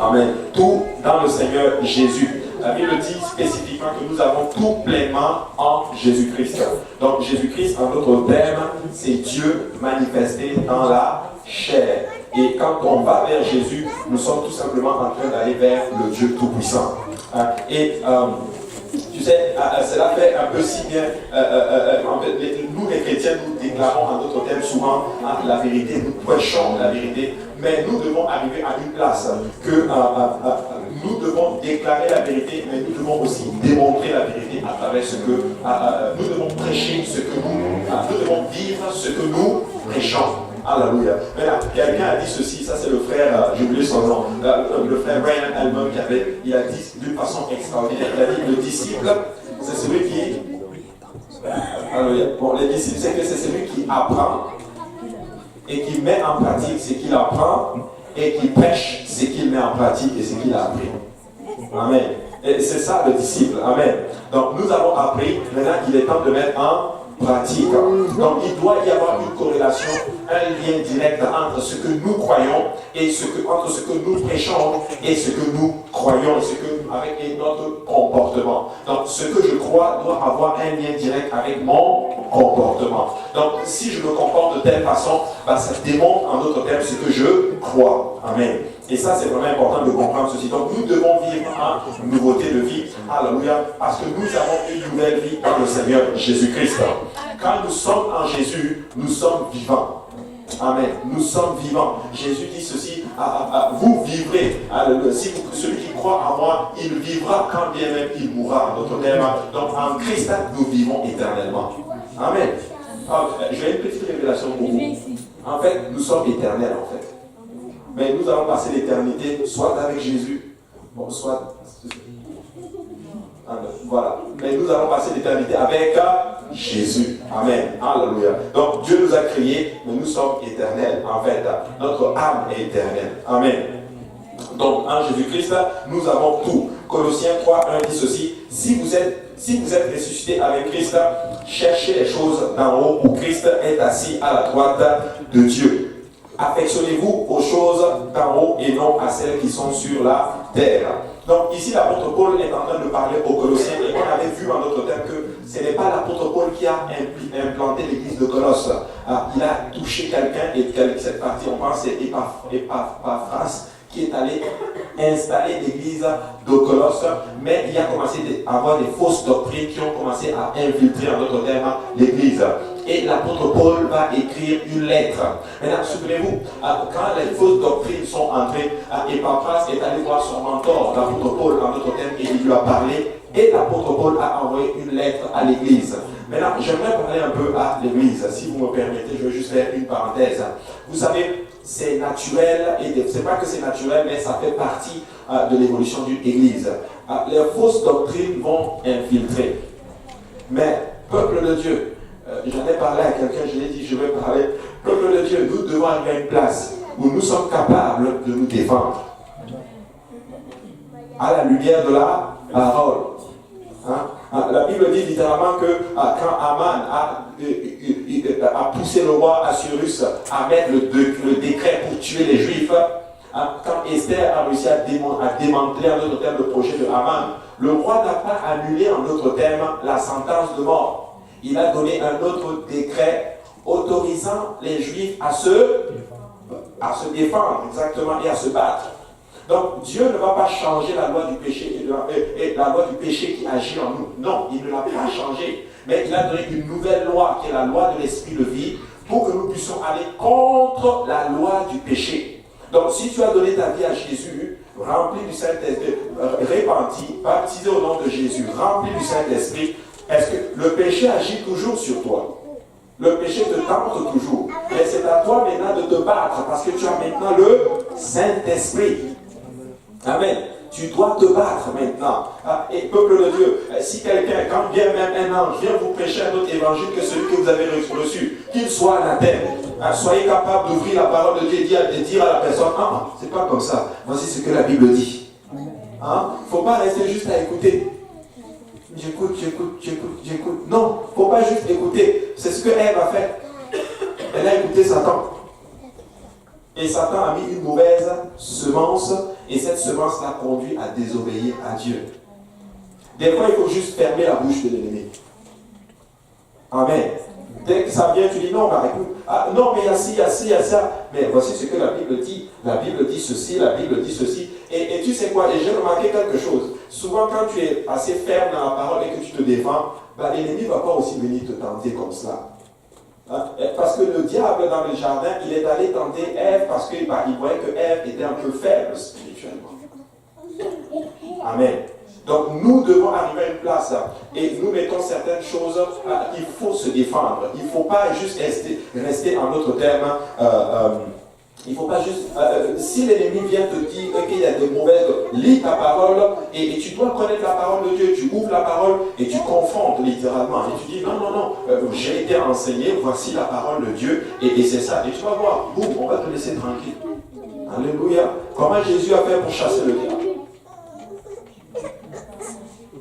Amen. Tout dans le Seigneur Jésus. La Bible dit spécifiquement que nous avons tout pleinement en Jésus-Christ. Donc Jésus-Christ, en d'autres termes, c'est Dieu manifesté dans la chair. Et quand on va vers Jésus, nous sommes tout simplement en train d'aller vers le Dieu Tout-Puissant. Tu sais, cela fait un peu si bien. En fait, nous les chrétiens, nous déclarons en d'autres termes souvent la vérité, nous prêchons la vérité, mais nous devons arriver à une place que nous devons déclarer la vérité, mais nous devons aussi démontrer la vérité à travers ce que nous devons prêcher, ce que nous devons vivre ce que nous prêchons. Alléluia. Maintenant, quelqu'un a dit ceci, ça c'est le frère, j'ai oublié son nom, le frère Brian Almond il a dit d'une façon extraordinaire, il a dit le disciple, c'est celui qui... Alléluia. Bon, le disciple, c'est que c'est celui qui apprend et qui met en pratique ce qu'il apprend et qui prêche ce qu'il met en pratique et ce qu'il a appris. Amen. Et c'est ça le disciple. Amen. Donc nous avons appris, maintenant il est temps de mettre en pratique. Donc il doit y avoir une corrélation, un lien direct entre ce que nous croyons et entre ce que nous prêchons et ce que nous croyons avec notre comportement. Donc ce que je crois doit avoir un lien direct avec mon comportement. Donc si je me comporte de telle façon, ça démontre en d'autres termes ce que je crois. Amen. Et ça, c'est vraiment important de comprendre ceci. Donc, nous devons vivre en nouveauté de vie. Alléluia. Parce que nous avons une nouvelle vie dans le Seigneur Jésus-Christ. Quand nous sommes en Jésus, nous sommes vivants. Amen. Nous sommes vivants. Jésus dit ceci, vous vivrez. Celui qui croit en moi, il vivra quand bien même il mourra. En d'autres termes, donc en Christ, nous vivons éternellement. Amen. Alors, j'ai une petite révélation pour vous. En fait, nous sommes éternels en fait. Mais nous allons passer l'éternité soit avec Jésus, soit... Voilà. Mais nous allons passer l'éternité avec Jésus. Amen. Alléluia. Donc Dieu nous a créés, mais nous sommes éternels. En fait, notre âme est éternelle. Amen. Donc en Jésus-Christ, nous avons tout. Colossiens 3:1 dit ceci, si vous êtes ressuscité avec Christ, cherchez les choses d'en haut où Christ est assis à la droite de Dieu. Affectionnez-vous aux choses d'en haut et non à celles qui sont sur la terre. Donc ici, l'apôtre Paul est en train de parler aux Colossiens et on avait vu en d'autres termes que ce n'est pas l'apôtre Paul qui a implanté l'église de Colosse. Il a touché quelqu'un et cette partie, on pense, c'est Epaphras qui est allé installer l'église de Colosse, mais il a commencé à avoir des fausses doctrines qui ont commencé à infiltrer en d'autres termes l'église. Et l'apôtre Paul va écrire une lettre. Maintenant, souvenez-vous, quand les fausses doctrines sont entrées, Epaphras est allé voir son mentor, l'apôtre Paul, en d'autres termes, et il lui a parlé. Et l'apôtre Paul a envoyé une lettre à l'église. Maintenant, j'aimerais parler un peu à l'église. Si vous me permettez, je vais juste faire une parenthèse. Vous savez, c'est naturel, et c'est pas que c'est naturel, mais ça fait partie de l'évolution d'une église. Les fausses doctrines vont infiltrer. Mais, peuple de Dieu, j'en ai parlé à quelqu'un, je lui ai dit, je vais parler. Peuple de Dieu, nous devons arriver à une place où nous sommes capables de nous défendre. À la lumière de la parole. La Bible dit littéralement que quand Aman a poussé le roi Assuérus à mettre le décret pour tuer les Juifs, quand Esther a réussi à démanteler en d'autres termes le projet de Aman, le roi n'a pas annulé en d'autres termes la sentence de mort. Il a donné un autre décret autorisant les Juifs à se défendre exactement et à se battre. Donc Dieu ne va pas changer la loi du péché et la loi du péché qui agit en nous. Non, il ne l'a pas changé. Mais il a donné une nouvelle loi qui est la loi de l'esprit de vie pour que nous puissions aller contre la loi du péché. Donc si tu as donné ta vie à Jésus, rempli du Saint-Esprit, repenti, baptisé au nom de Jésus, rempli du Saint-Esprit, est-ce que le péché agit toujours sur toi? Le péché te tente toujours. Mais c'est à toi maintenant de te battre parce que tu as maintenant le Saint-Esprit. Amen. Tu dois te battre maintenant. Et peuple de Dieu, si quelqu'un, quand vient même un ange, vient vous prêcher un autre évangile que celui que vous avez reçu, qu'il soit anathème, soyez capable d'ouvrir la parole de Dieu et dire à la personne, c'est pas comme ça. Voici ce que la Bible dit. Il ne faut pas rester juste à écouter. J'écoute. Non, il ne faut pas juste écouter. C'est ce que Ève a fait. Elle a écouté Satan. Et Satan a mis une mauvaise semence Et cette semence-là conduit à désobéir à Dieu. Des fois, il faut juste fermer la bouche de l'ennemi. Amen. Dès que ça vient, tu dis non, bah écoute, non, mais il y a ci, il y a ci, il y a ça. Mais voici ce que la Bible dit. La Bible dit ceci, la Bible dit ceci. Et tu sais quoi, et j'ai remarqué quelque chose. Souvent, quand tu es assez ferme dans la parole et que tu te défends, bah, l'ennemi ne va pas aussi venir te tenter comme cela. Parce que le diable dans le jardin, il est allé tenter Ève parce qu'il voyait que Ève était un peu faible spirituellement. Amen. Donc nous devons arriver à une place et nous mettons certaines choses, il faut se défendre. Il ne faut pas juste rester en d'autres termes. Il ne faut pas juste... si l'ennemi vient te dire qu'il y a des mauvaises... Lis ta parole et tu dois connaître la parole de Dieu. Tu ouvres la parole et tu confrontes littéralement. Et tu dis non, j'ai été enseigné, voici la parole de Dieu et c'est ça. Et tu vas voir, boum, on va te laisser tranquille. Alléluia. Comment Jésus a fait pour chasser le diable?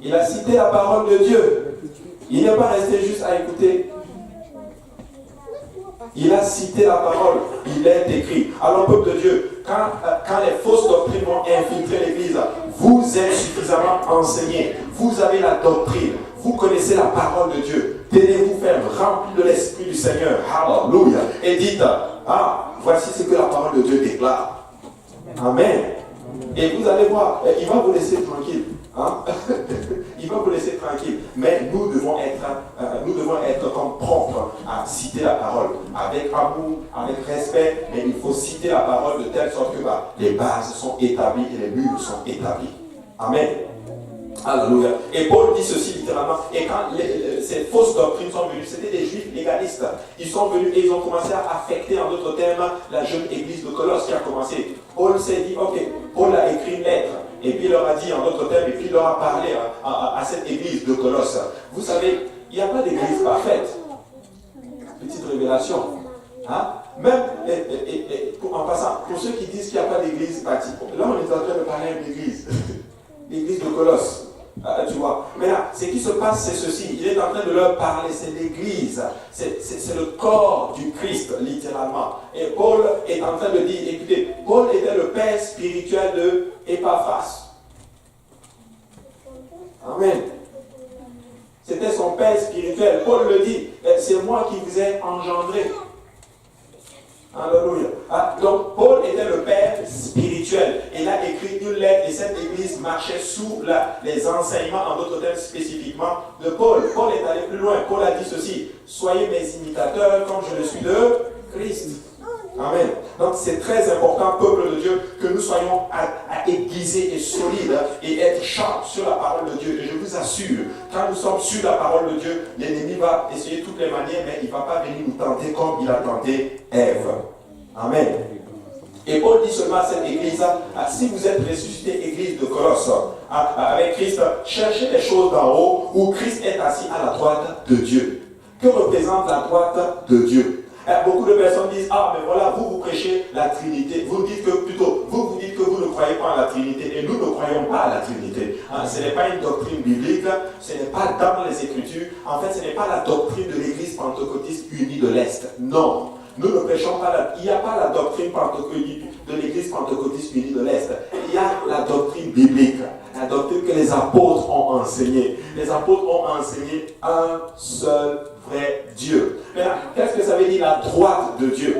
Il a cité la parole de Dieu. Il n'est pas resté juste à écouter. Il a cité la parole. Il est écrit. Alors, peuple de Dieu, quand les fausses doctrines vont infiltrer l'Église, vous êtes suffisamment enseignés. Vous avez la doctrine. Vous connaissez la parole de Dieu. Tenez-vous ferme, remplis de l'Esprit du Seigneur. Alléluia. Et dites, voici ce que la parole de Dieu déclare. Amen. Et vous allez voir, il va vous laisser tranquille. Il va vous laisser tranquille. Mais nous devons être comme propres à citer la parole avec amour, avec respect. Mais il faut citer la parole de telle sorte que les bases sont établies et les murs sont établis. Amen. Alléluia. Et Paul dit ceci littéralement. Et quand ces fausses doctrines sont venues, c'était des juifs légalistes. Ils sont venus et ils ont commencé à affecter, en d'autres termes, la jeune église de Colosse qui a commencé. Paul s'est dit, ok, Paul a écrit une lettre. Et puis il leur a dit, en d'autres termes, et puis il leur a parlé à cette église de Colosse. Vous savez, il n'y a pas d'église parfaite. Petite révélation. Même, en passant, pour ceux qui disent qu'il n'y a pas d'église bâtie, là on est en train de parler d'une église. L'église de Colosse. Tu vois. Mais là, ce qui se passe, c'est ceci. Il est en train de leur parler. C'est l'église. C'est le corps du Christ, littéralement. Et Paul est en train de dire, écoutez, Paul était le père spirituel de Épaphras. Amen. C'était son père spirituel. Paul le dit, c'est moi qui vous ai engendré. Alléluia. Donc Paul était le père spirituel. Il a écrit une lettre et cette église marchait sous les enseignements, en d'autres termes spécifiquement, de Paul. Paul est allé plus loin. Paul a dit ceci: soyez mes imitateurs comme je le suis de Christ. Amen. Donc c'est très important, peuple de Dieu, que nous soyons aiguisés et solides et être sharp sur la parole de Dieu. Et je vous assure, quand nous sommes sur la parole de Dieu, l'ennemi va essayer toutes les manières, mais il ne va pas venir nous tenter comme il a tenté Ève. Amen. Et Paul dit seulement à cette église, si vous êtes ressuscité, église de Colosse, avec Christ, cherchez les choses d'en haut où Christ est assis à la droite de Dieu. Que représente la droite de Dieu? Beaucoup de personnes disent, mais voilà, vous prêchez la Trinité. Vous dites que vous ne croyez pas en la Trinité et nous ne croyons pas à la Trinité. Ce n'est pas une doctrine biblique, ce n'est pas dans les Écritures. En fait, ce n'est pas la doctrine de l'Église pentecôtiste unie de l'Est. Non. Nous ne prêchons pas il n'y a pas la doctrine de l'Église pentecôtiste unie de l'Est. Il y a la doctrine biblique, la doctrine que les apôtres ont enseignée. Les apôtres ont enseigné un seul vrai Dieu. Maintenant, qu'est-ce que ça veut dire la droite de Dieu?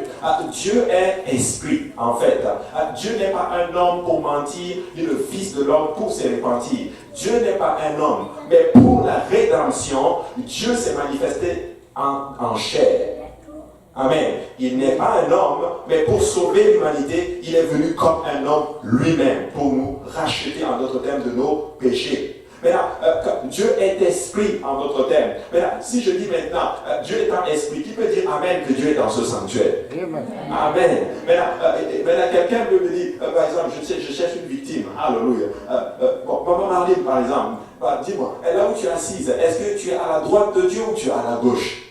Dieu est esprit, en fait. Dieu n'est pas un homme pour mentir, ni le fils de l'homme pour se repentir. Dieu n'est pas un homme, mais pour la rédemption, Dieu s'est manifesté en chair. Amen. Il n'est pas un homme, mais pour sauver l'humanité, il est venu comme un homme lui-même, pour nous racheter, en d'autres termes, de nos péchés. Maintenant, Dieu est esprit, en d'autres termes. Maintenant, si je dis maintenant, Dieu est un esprit, qui peut dire Amen que Dieu est dans ce sanctuaire? Amen. Maintenant, quelqu'un peut me dire, par exemple, je cherche une victime. Alléluia. Maman Marlene, par exemple, dis-moi, là où tu es assise, est-ce que tu es à la droite de Dieu ou tu es à la gauche?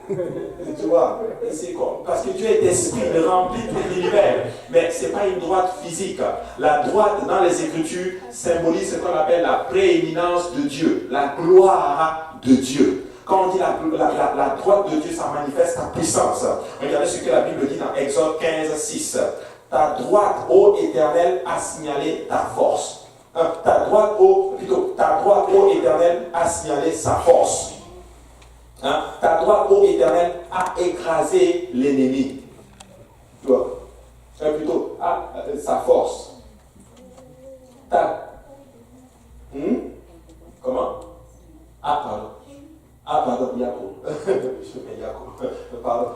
Tu vois, c'est quoi? Parce que Dieu est esprit, il remplit tout l'univers. Mais ce n'est pas une droite physique. La droite dans les Écritures symbolise ce qu'on appelle la prééminence de Dieu, la gloire de Dieu. Quand on dit la droite de Dieu, ça manifeste sa puissance. Regardez ce que la Bible dit dans Exode 15, 6. Ta droite, ô Éternel, a signalé ta force. Ta droite, ô Éternel, a signalé sa force. Ta droite, ô Éternel, a écrasé l'ennemi. Tu vois? Plutôt, sa force. Comment? Pardon, Jacob. Pardon.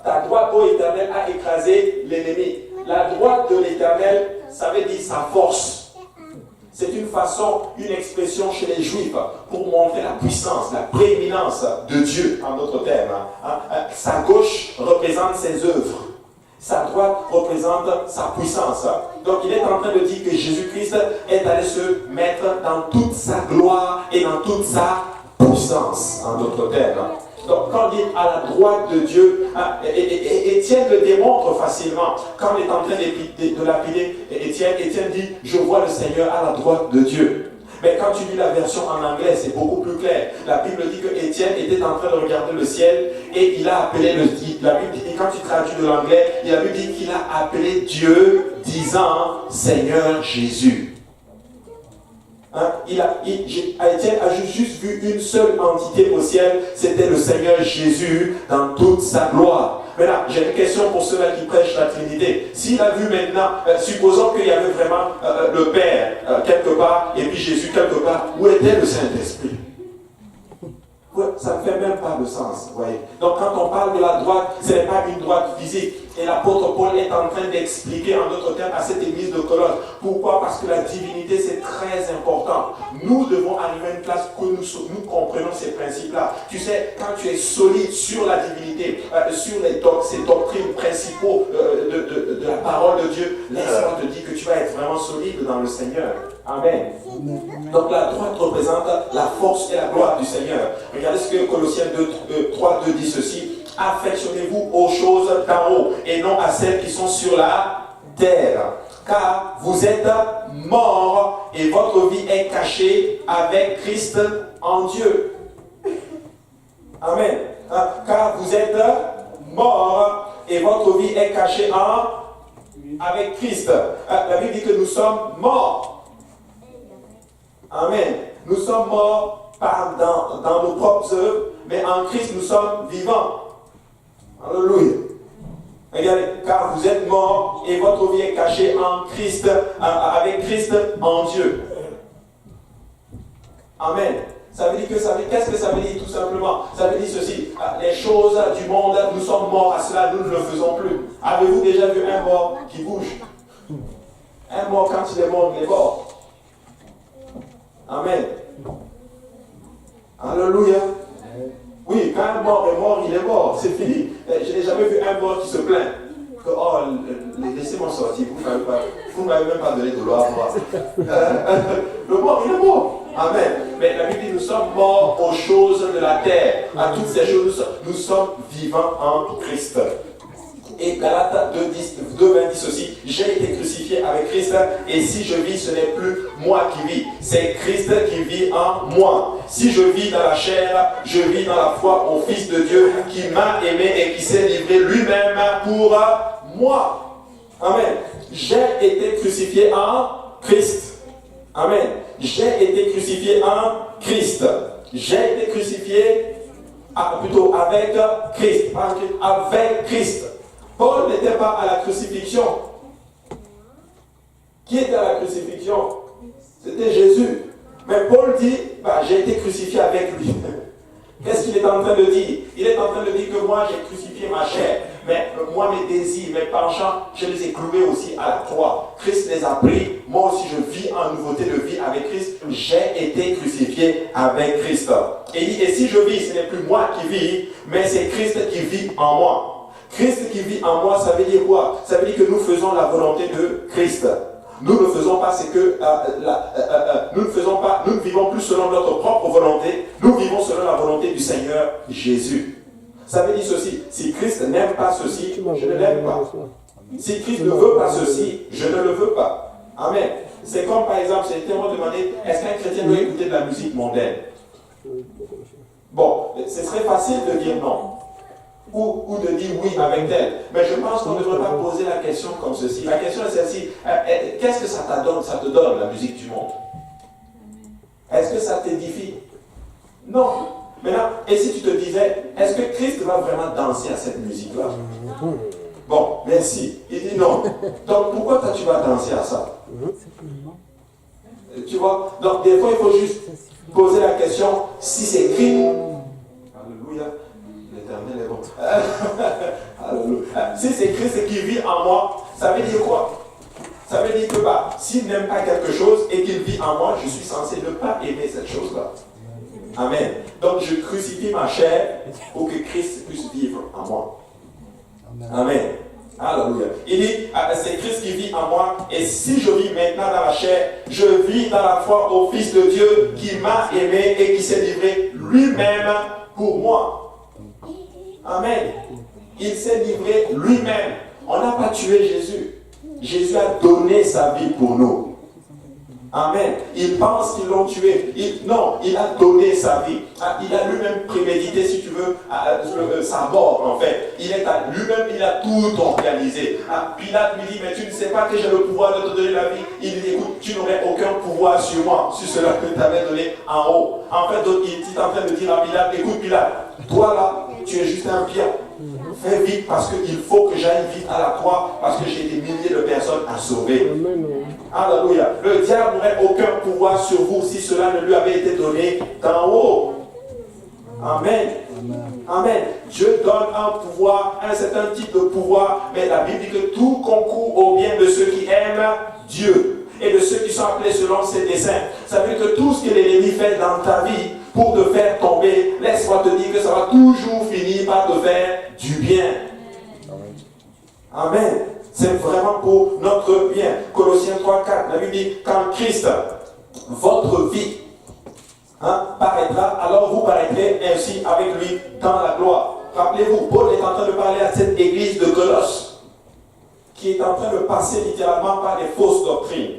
Ta droite, ô Éternel, a écrasé l'ennemi. La droite de l'Éternel, ça veut dire sa force. C'est une façon, une expression chez les Juifs pour montrer la puissance, la prééminence de Dieu, en d'autres termes. Sa gauche représente ses œuvres. Sa droite représente sa puissance. Donc il est en train de dire que Jésus-Christ est allé se mettre dans toute sa gloire et dans toute sa puissance, en d'autres termes. Donc quand on dit à la droite de Dieu, Étienne le démontre facilement. Quand on est en train de lapider Étienne dit, je vois le Seigneur à la droite de Dieu. Mais quand tu lis la version en anglais, c'est beaucoup plus clair. La Bible dit que Étienne était en train de regarder le ciel et il a appelé la Bible dit, quand tu traduis de l'anglais, la Bible dit qu'il a appelé Dieu disant Seigneur Jésus. Étienne a juste vu une seule entité au ciel, c'était le Seigneur Jésus dans toute sa gloire. Maintenant, j'ai une question pour ceux-là qui prêchent la Trinité. S'il a vu maintenant, supposons qu'il y avait vraiment le Père quelque part et puis Jésus quelque part, où était le Saint-Esprit? Ouais, ça ne fait même pas de sens. Voyez. Donc quand on parle de la droite, ce n'est pas une droite physique. Et l'apôtre Paul est en train d'expliquer en d'autres termes à cette église de Colosse. Pourquoi? Parce que la divinité c'est très important. Nous devons arriver à une place que nous comprenons ces principes-là. Tu sais, quand tu es solide sur la divinité, sur ces doctrines principaux de la parole de Dieu, laisse-moi te dire que tu vas être vraiment solide dans le Seigneur. Amen. Donc la droite représente la force et la gloire du Seigneur. Regardez ce que Colossiens 3:2 dit ceci. Affectionnez-vous aux choses d'en haut et non à celles qui sont sur la terre. Car vous êtes morts et votre vie est cachée avec Christ en Dieu. Amen. Car vous êtes morts et votre vie est cachée avec Christ. La Bible dit que nous sommes morts. Amen. Nous sommes morts pas dans nos propres œuvres, mais en Christ nous sommes vivants. Alléluia. Regardez, car vous êtes morts et votre vie est cachée en Christ, avec Christ en Dieu. Amen. Ça veut dire qu'est-ce que ça veut dire tout simplement? Ça veut dire ceci, les choses du monde, nous sommes morts à cela, nous ne le faisons plus. Avez-vous déjà vu un mort qui bouge? Un mort, quand il est mort, il est mort. Amen. Alléluia. Oui, quand un mort est mort, il est mort. C'est fini. Je n'ai jamais vu un mort qui se plaint. Que, oh, laissez-moi sortir. Vous ne m'avez même pas donné de loi à moi. Le mort, il est mort. Amen. Mais la Bible dit, nous sommes morts aux choses de la terre. À toutes ces choses, nous sommes vivants en Christ. Et Galates 2:20 dit ceci, j'ai été crucifié avec Christ et si je vis, ce n'est plus moi qui vis, c'est Christ qui vit en moi. Si je vis dans la chair, je vis dans la foi au Fils de Dieu qui m'a aimé et qui s'est livré lui-même pour moi. Amen. J'ai été crucifié en Christ. Amen. J'ai été crucifié en Christ. J'ai été crucifié avec Christ. Avec Christ. Paul n'était pas à la crucifixion. Qui était à la crucifixion? C'était Jésus. Mais Paul dit, j'ai été crucifié avec lui. Qu'est-ce qu'il est en train de dire? Il est en train de dire que moi j'ai crucifié ma chair. Mais moi mes désirs, mes penchants, je les ai cloués aussi à la croix. Christ les a pris. Moi aussi je vis en nouveauté de vie avec Christ. J'ai été crucifié avec Christ. Et si je vis, ce n'est plus moi qui vis, mais c'est Christ qui vit en moi. Christ qui vit en moi, ça veut dire quoi? Ça veut dire que nous faisons la volonté de Christ. Nous ne faisons pas ce que nous ne vivons plus selon notre propre volonté, nous vivons selon la volonté du Seigneur Jésus. Ça veut dire ceci, si Christ n'aime pas ceci, je ne l'aime pas. Si Christ ne veut pas ceci, je ne le veux pas. Amen. C'est comme par exemple, j'ai été demandé, est-ce qu'un chrétien doit écouter de la musique mondaine? Bon, ce serait facile de dire non. ou de dire oui avec elle. Mais je pense qu'on ne devrait pas poser la question comme ceci. La question est celle-ci. Qu'est-ce que ça te donne, la musique du monde? Est-ce que ça t'édifie? Non. Maintenant, et si tu te disais, est-ce que Christ va vraiment danser à cette musique-là? Bon, merci. Il dit non. Donc pourquoi toi tu vas danser à ça? Tu vois? Donc des fois il faut juste poser la question si c'est écrit. Alléluia. L'Éternel est bon. Alléluia. Si c'est Christ qui vit en moi, ça veut dire quoi? Ça veut dire que s'il n'aime pas quelque chose et qu'il vit en moi, je suis censé ne pas aimer cette chose-là. Amen. Donc je crucifie ma chair pour que Christ puisse vivre en moi. Amen. Alléluia. Il dit, c'est Christ qui vit en moi, et si je vis maintenant dans la chair, je vis dans la foi au Fils de Dieu qui m'a aimé et qui s'est livré lui-même pour moi. Amen. Il s'est livré lui-même. On n'a pas tué Jésus. Jésus a donné sa vie pour nous. Amen. Ils pensent qu'ils l'ont tué. Non, il a donné sa vie. Il a lui-même prémédité, si tu veux, sa mort, en fait. Lui-même, il a tout organisé. Pilate lui dit, mais tu ne sais pas que j'ai le pouvoir de te donner la vie. Il dit, écoute, tu n'aurais aucun pouvoir sur moi, sur cela que tu avais donné en haut. En fait, il est en train de dire à Pilate, écoute Pilate, toi là, tu es juste un pion. Fais vite parce qu'il faut que j'aille vite à la croix parce que j'ai des milliers de personnes à sauver. Alléluia. Le diable n'aurait aucun pouvoir sur vous si cela ne lui avait été donné d'en haut. Amen. Amen. Dieu donne un pouvoir, un certain type de pouvoir, mais la Bible dit que tout concourt au bien de ceux qui aiment Dieu et de ceux qui sont appelés selon ses desseins. Ça veut dire que tout ce que l'ennemi fait dans ta vie pour te faire tomber, laisse-moi te dire que ça va toujours finir par te faire du bien. Amen. C'est vraiment pour notre bien. Colossiens 3:4, la Bible dit, quand Christ, votre vie, paraîtra, alors vous paraîtrez ainsi avec lui dans la gloire. Rappelez-vous, Paul est en train de parler à cette église de Colosse, qui est en train de passer littéralement par des fausses doctrines,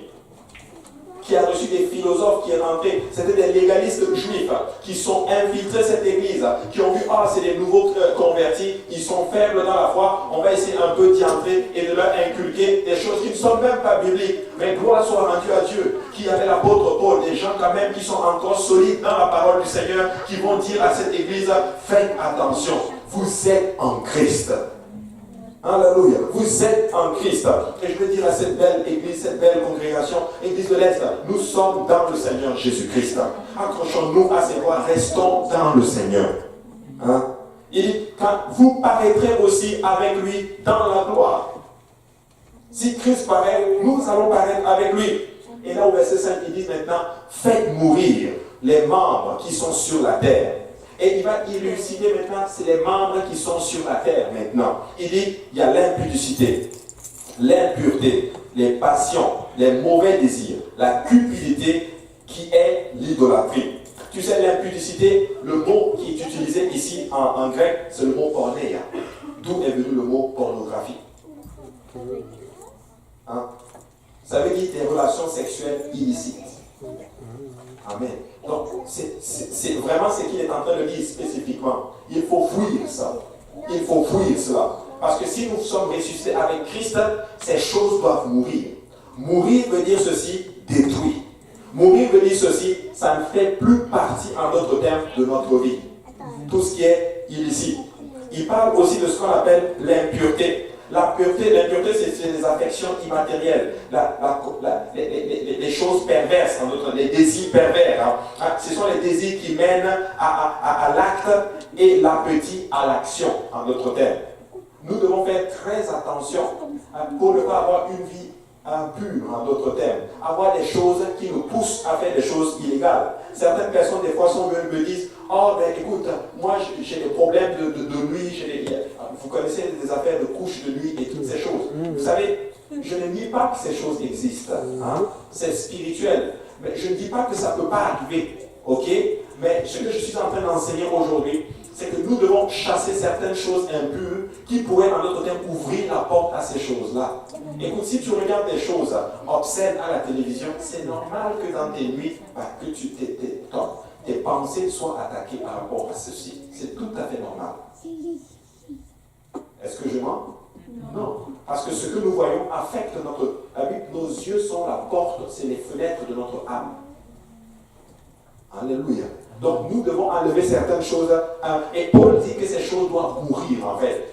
qui a reçu des philosophes qui est rentré. C'était des légalistes juifs qui sont infiltrés cette église, qui ont vu, c'est des nouveaux convertis, ils sont faibles dans la foi, on va essayer un peu d'y entrer et de leur inculquer des choses qui ne sont même pas bibliques. Mais gloire soit rendue à Dieu, qui avait l'apôtre Paul, des gens quand même qui sont encore solides dans la parole du Seigneur, qui vont dire à cette église, faites attention, vous êtes en Christ. Alléluia. Vous êtes en Christ. Et je veux dire à cette belle église, cette belle congrégation, église de l'Est, nous sommes dans le Seigneur Jésus-Christ. Accrochons-nous à ses voies, restons dans le Seigneur. Il dit, quand vous paraîtrez aussi avec lui dans la gloire. Si Christ paraît, nous allons paraître avec lui. Et là au verset 5, il dit maintenant, faites mourir les membres qui sont sur la terre. Et il va élucider maintenant, c'est les membres qui sont sur la terre maintenant. Il dit, il y a l'impudicité, l'impureté, les passions, les mauvais désirs, la cupidité qui est l'idolâtrie. Tu sais, l'impudicité, le mot qui est utilisé ici en grec, c'est le mot pornéia. D'où est venu le mot pornographie. Ça veut dire des relations sexuelles illicites. Amen. Donc, c'est vraiment ce qu'il est en train de dire spécifiquement. Il faut fuir ça. Il faut fuir cela. Parce que si nous sommes ressuscités avec Christ, ces choses doivent mourir. Mourir veut dire ceci, détruire. Mourir veut dire ceci, ça ne fait plus partie, en d'autres termes, de notre vie. Tout ce qui est illicite. Il parle aussi de ce qu'on appelle l'impureté. L'impureté, c'est les affections immatérielles, les choses perverses, en d'autres, les désirs pervers. Ce sont les désirs qui mènent à l'acte et l'appétit à l'action, en d'autres termes. Nous devons faire très attention pour ne pas avoir une vie impure, en d'autres termes. Avoir des choses qui nous poussent à faire des choses illégales. Certaines personnes, des fois, me disent, écoute, moi j'ai des problèmes de nuit, vous connaissez des affaires de couches de nuit et toutes ces choses. Vous savez, je ne nie pas que ces choses existent. C'est spirituel. Mais je ne dis pas que ça ne peut pas arriver. Ok? Mais ce que je suis en train d'enseigner aujourd'hui, c'est que nous devons chasser certaines choses impures qui pourraient, en d'autres termes, ouvrir la porte à ces choses-là. Écoute, si tu regardes des choses obscènes à la télévision, c'est normal que dans tes nuits, que tes pensées soient attaquées par rapport à ceci. C'est tout à fait normal. Est-ce que je mens? Non. Parce que ce que nous voyons affecte notre... Nos yeux sont la porte, c'est les fenêtres de notre âme. Alléluia. Donc nous devons enlever certaines choses. Et Paul dit que ces choses doivent mourir en fait.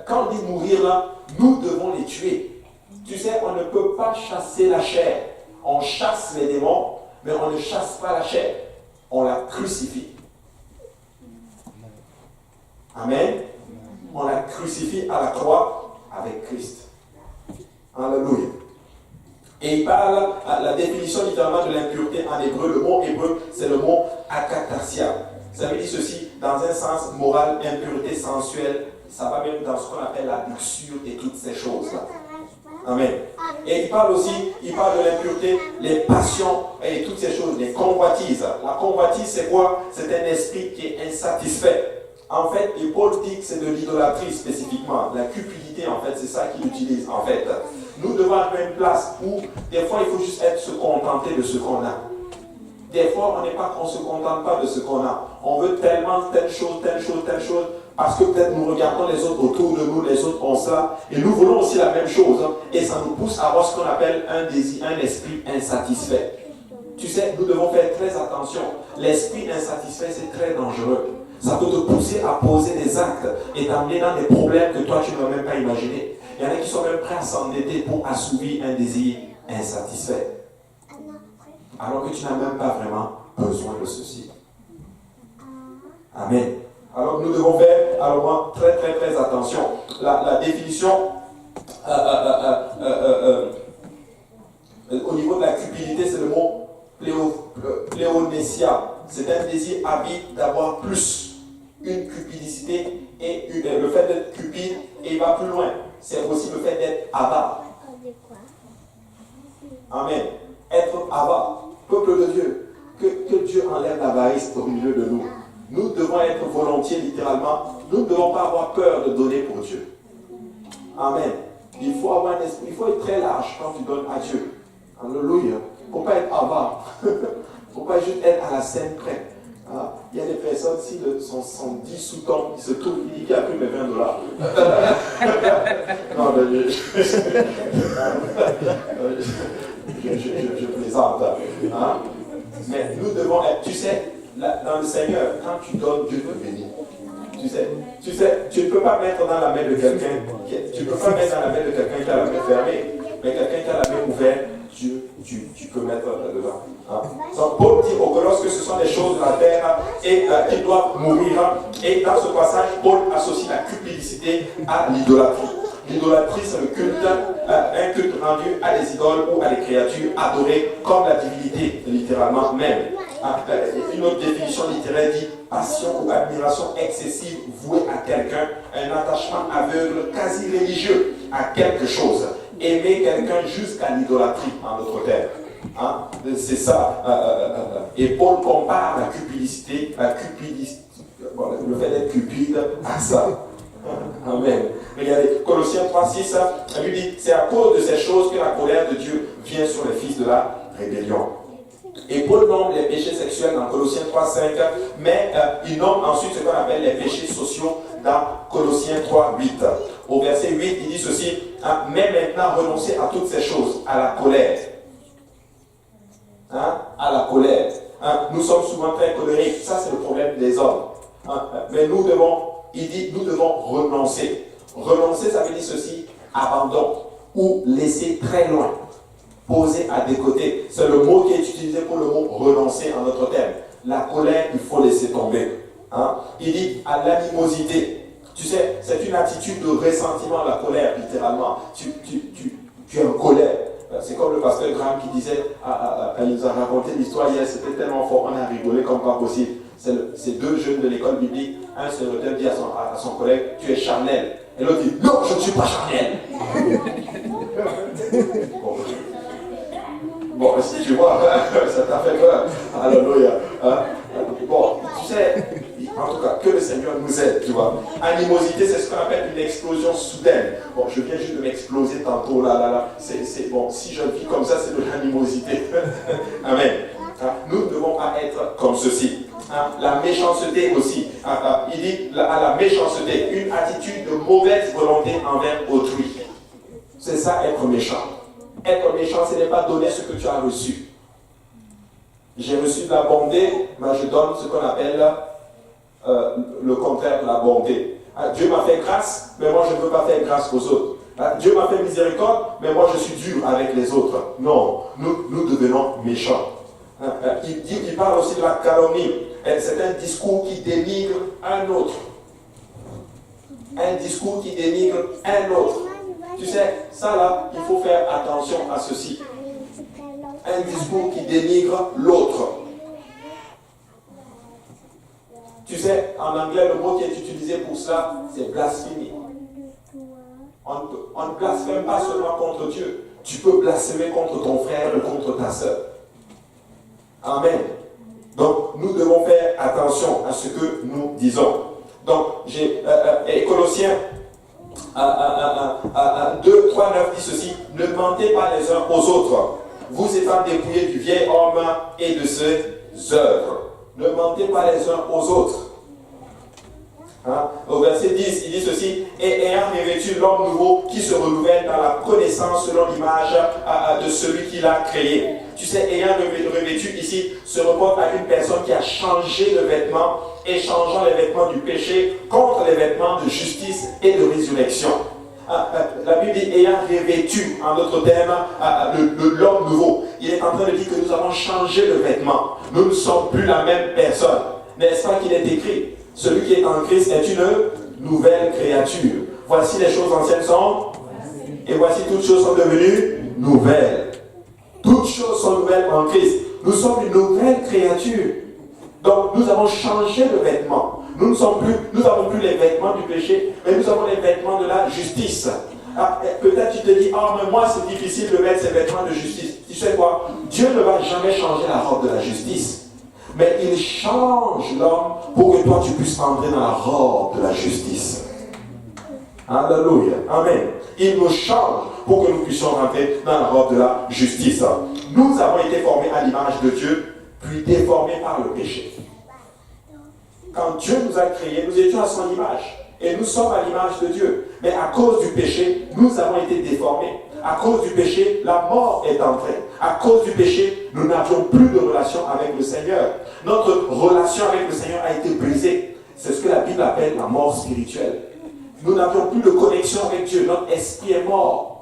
Quand on dit mourir là, nous devons les tuer. Tu sais, on ne peut pas chasser la chair. On chasse les démons, mais on ne chasse pas la chair. On la crucifie. Amen. On la crucifie à la croix avec Christ. Alléluia. Et il parle, la définition littéralement de l'impureté en hébreu, le mot hébreu, c'est le mot akatarsia. Ça veut dire ceci, dans un sens moral, impureté sensuelle, ça va même dans ce qu'on appelle la luxure et toutes ces choses-là. Amen. Et il parle aussi, il parle de l'impureté, les passions et toutes ces choses, les convoitises. La convoitise, c'est quoi? C'est un esprit qui est insatisfait. En fait, et Paul dit que c'est de l'idolâtrie spécifiquement. La cupidité, en fait, c'est ça qu'il utilise. En fait, nous devons avoir une place où, des fois, il faut juste se contenter de ce qu'on a. Des fois, on ne se contente pas de ce qu'on a. On veut tellement telle chose, parce que peut-être nous regardons les autres autour de nous, les autres ont ça, et nous voulons aussi la même chose, et ça nous pousse à avoir ce qu'on appelle un désir, un esprit insatisfait. Tu sais, nous devons faire très attention. L'esprit insatisfait, c'est très dangereux. Ça peut te pousser à poser des actes et t'amener dans des problèmes que toi, tu ne peux même pas imaginer. Il y en a qui sont même prêts à s'endetter pour assouvir un désir insatisfait. Alors que tu n'as même pas vraiment besoin de ceci. Amen. Alors nous devons faire très attention. La définition au niveau de la cupidité, c'est le mot pléonésia. C'est un désir avide d'avoir plus. Une cupidité et le fait d'être cupide et il va plus loin. C'est aussi le fait d'être avare. Amen. Être avare. Peuple de Dieu, que Dieu enlève l'avarice au milieu de nous. Nous devons être volontiers, littéralement. Nous ne devons pas avoir peur de donner pour Dieu. Amen. Il faut avoir un esprit, il faut être très large quand tu donnes à Dieu. Alléluia. Il ne faut pas être avare. Il ne faut pas juste être à la scène près. Il y a des personnes, si son 10 sous-temps, il se tourne, il dit qu'il a pris mes $20. Non, mais je plaisante. Hein? Mais nous devons être, tu sais, dans le Seigneur, quand tu donnes, Dieu te bénit. Tu sais, tu ne peux pas mettre dans la main de quelqu'un, qui a la main fermée, mais quelqu'un qui a la main ouverte, tu peux mettre dedans. Hein? Donc Paul dit aux Colosses que ce sont des choses de la terre et qui doivent mourir. Et dans ce passage, Paul associe la cupidité à l'idolâtrie. L'idolâtrie, c'est le culte, un culte rendu à des idoles ou à des créatures adorées comme la divinité, littéralement même. Une autre définition littéraire dit passion ou admiration excessive vouée à quelqu'un, un attachement aveugle, quasi religieux à quelque chose. Aimer quelqu'un jusqu'à l'idolâtrie, en d'autres termes. Hein? C'est ça. Et Paul compare la cupidité, le fait d'être cupide à ça. Amen. Regardez, Colossiens 3:6, elle lui dit, c'est à cause de ces choses que la colère de Dieu vient sur les fils de la rébellion. Et Paul nomme les péchés sexuels dans Colossiens 3:5, mais il nomme ensuite ce qu'on appelle les péchés sociaux dans Colossiens 3:8. Au verset 8, il dit ceci, hein, mais maintenant renoncez à toutes ces choses, à la colère. Hein, à la colère. Hein, nous sommes souvent très colériques, ça c'est le problème des hommes. Hein, mais nous devons renoncer. Renoncer, ça veut dire ceci, abandon, ou laisser très loin, poser à des côtés. C'est le mot qui est utilisé pour le mot renoncer en notre terme. La colère, il faut laisser tomber. Hein? Il dit à l'animosité. Tu sais, c'est une attitude de ressentiment, la colère, littéralement. Tu es en colère. C'est comme le pasteur Graham qui disait, elle nous a raconté l'histoire hier, c'était tellement fort, on a rigolé comme pas possible. C'est deux jeunes de l'école biblique. Un serviteur dit à son collègue, tu es charnel. Et l'autre dit, non, je ne suis pas charnel. Bon, si tu vois, ça t'a fait peur. Alléluia. Bon, tu sais, en tout cas, que le Seigneur nous aide, tu vois. Animosité, c'est ce qu'on appelle une explosion soudaine. Bon, je viens juste de m'exploser tantôt, là. C'est bon, si je vis comme ça, c'est de l'animosité. Amen. Nous ne devons pas être comme ceci. La méchanceté aussi. Il dit à la méchanceté, une attitude de mauvaise volonté envers autrui. C'est ça être méchant. Être méchant, ce n'est pas donner ce que tu as reçu. J'ai reçu de la bonté, mais je donne ce qu'on appelle le contraire de la bonté. Dieu m'a fait grâce, mais moi je ne veux pas faire grâce aux autres. Dieu m'a fait miséricorde, mais moi je suis dur avec les autres. Non, nous devenons méchants. Il parle aussi de la calomnie. C'est un discours qui dénigre un autre. Un discours qui dénigre un autre. Tu sais, ça là, il faut faire attention à ceci. Un discours qui dénigre l'autre. Tu sais, en anglais, le mot qui est utilisé pour cela, c'est blasphémie. On ne blasphème pas seulement contre Dieu. Tu peux blasphémer contre ton frère ou contre ta sœur. Amen. Donc, nous devons faire attention à ce que nous disons. Donc, Colossiens 2, 3, 9 dit ceci: ne mentez pas les uns aux autres, vous étant dépouillés du vieil homme et de ses œuvres. Ne mentez pas les uns aux autres. Au verset 10, il dit ceci: et ayant revêtu l'homme nouveau qui se renouvelle dans la connaissance selon l'image de celui qui l'a créé. Tu sais, ayant revêtu ici se reporte à une personne qui a changé de vêtements, échangeant les vêtements du péché contre les vêtements de justice et de résurrection. La Bible dit ayant revêtu, en d'autres termes, l'homme nouveau. Il est en train de dire que nous avons changé de vêtements. Nous ne sommes plus la même personne. N'est-ce pas qu'il est écrit? Celui qui est en Christ est une nouvelle créature. Voici les choses anciennes sont, et voici toutes choses sont devenues nouvelles. Toutes choses sont nouvelles en Christ. Nous sommes une nouvelle créature. Donc nous avons changé de vêtements. Nous n'avons plus les vêtements du péché, mais nous avons les vêtements de la justice. Peut-être tu te dis, mais moi c'est difficile de mettre ces vêtements de justice. Tu sais quoi? Dieu ne va jamais changer la robe de la justice. Mais il change l'homme pour que toi tu puisses entrer dans la robe de la justice. Alléluia. Amen. Il nous change pour que nous puissions rentrer dans la robe de la justice. Nous avons été formés à l'image de Dieu, puis déformés par le péché. Quand Dieu nous a créés, nous étions à son image. Et nous sommes à l'image de Dieu. Mais à cause du péché, nous avons été déformés. À cause du péché, la mort est entrée. À cause du péché, nous n'avions plus de relation avec le Seigneur. Notre relation avec le Seigneur a été brisée. C'est ce que la Bible appelle la mort spirituelle. Nous n'avions plus de connexion avec Dieu. Notre esprit est mort.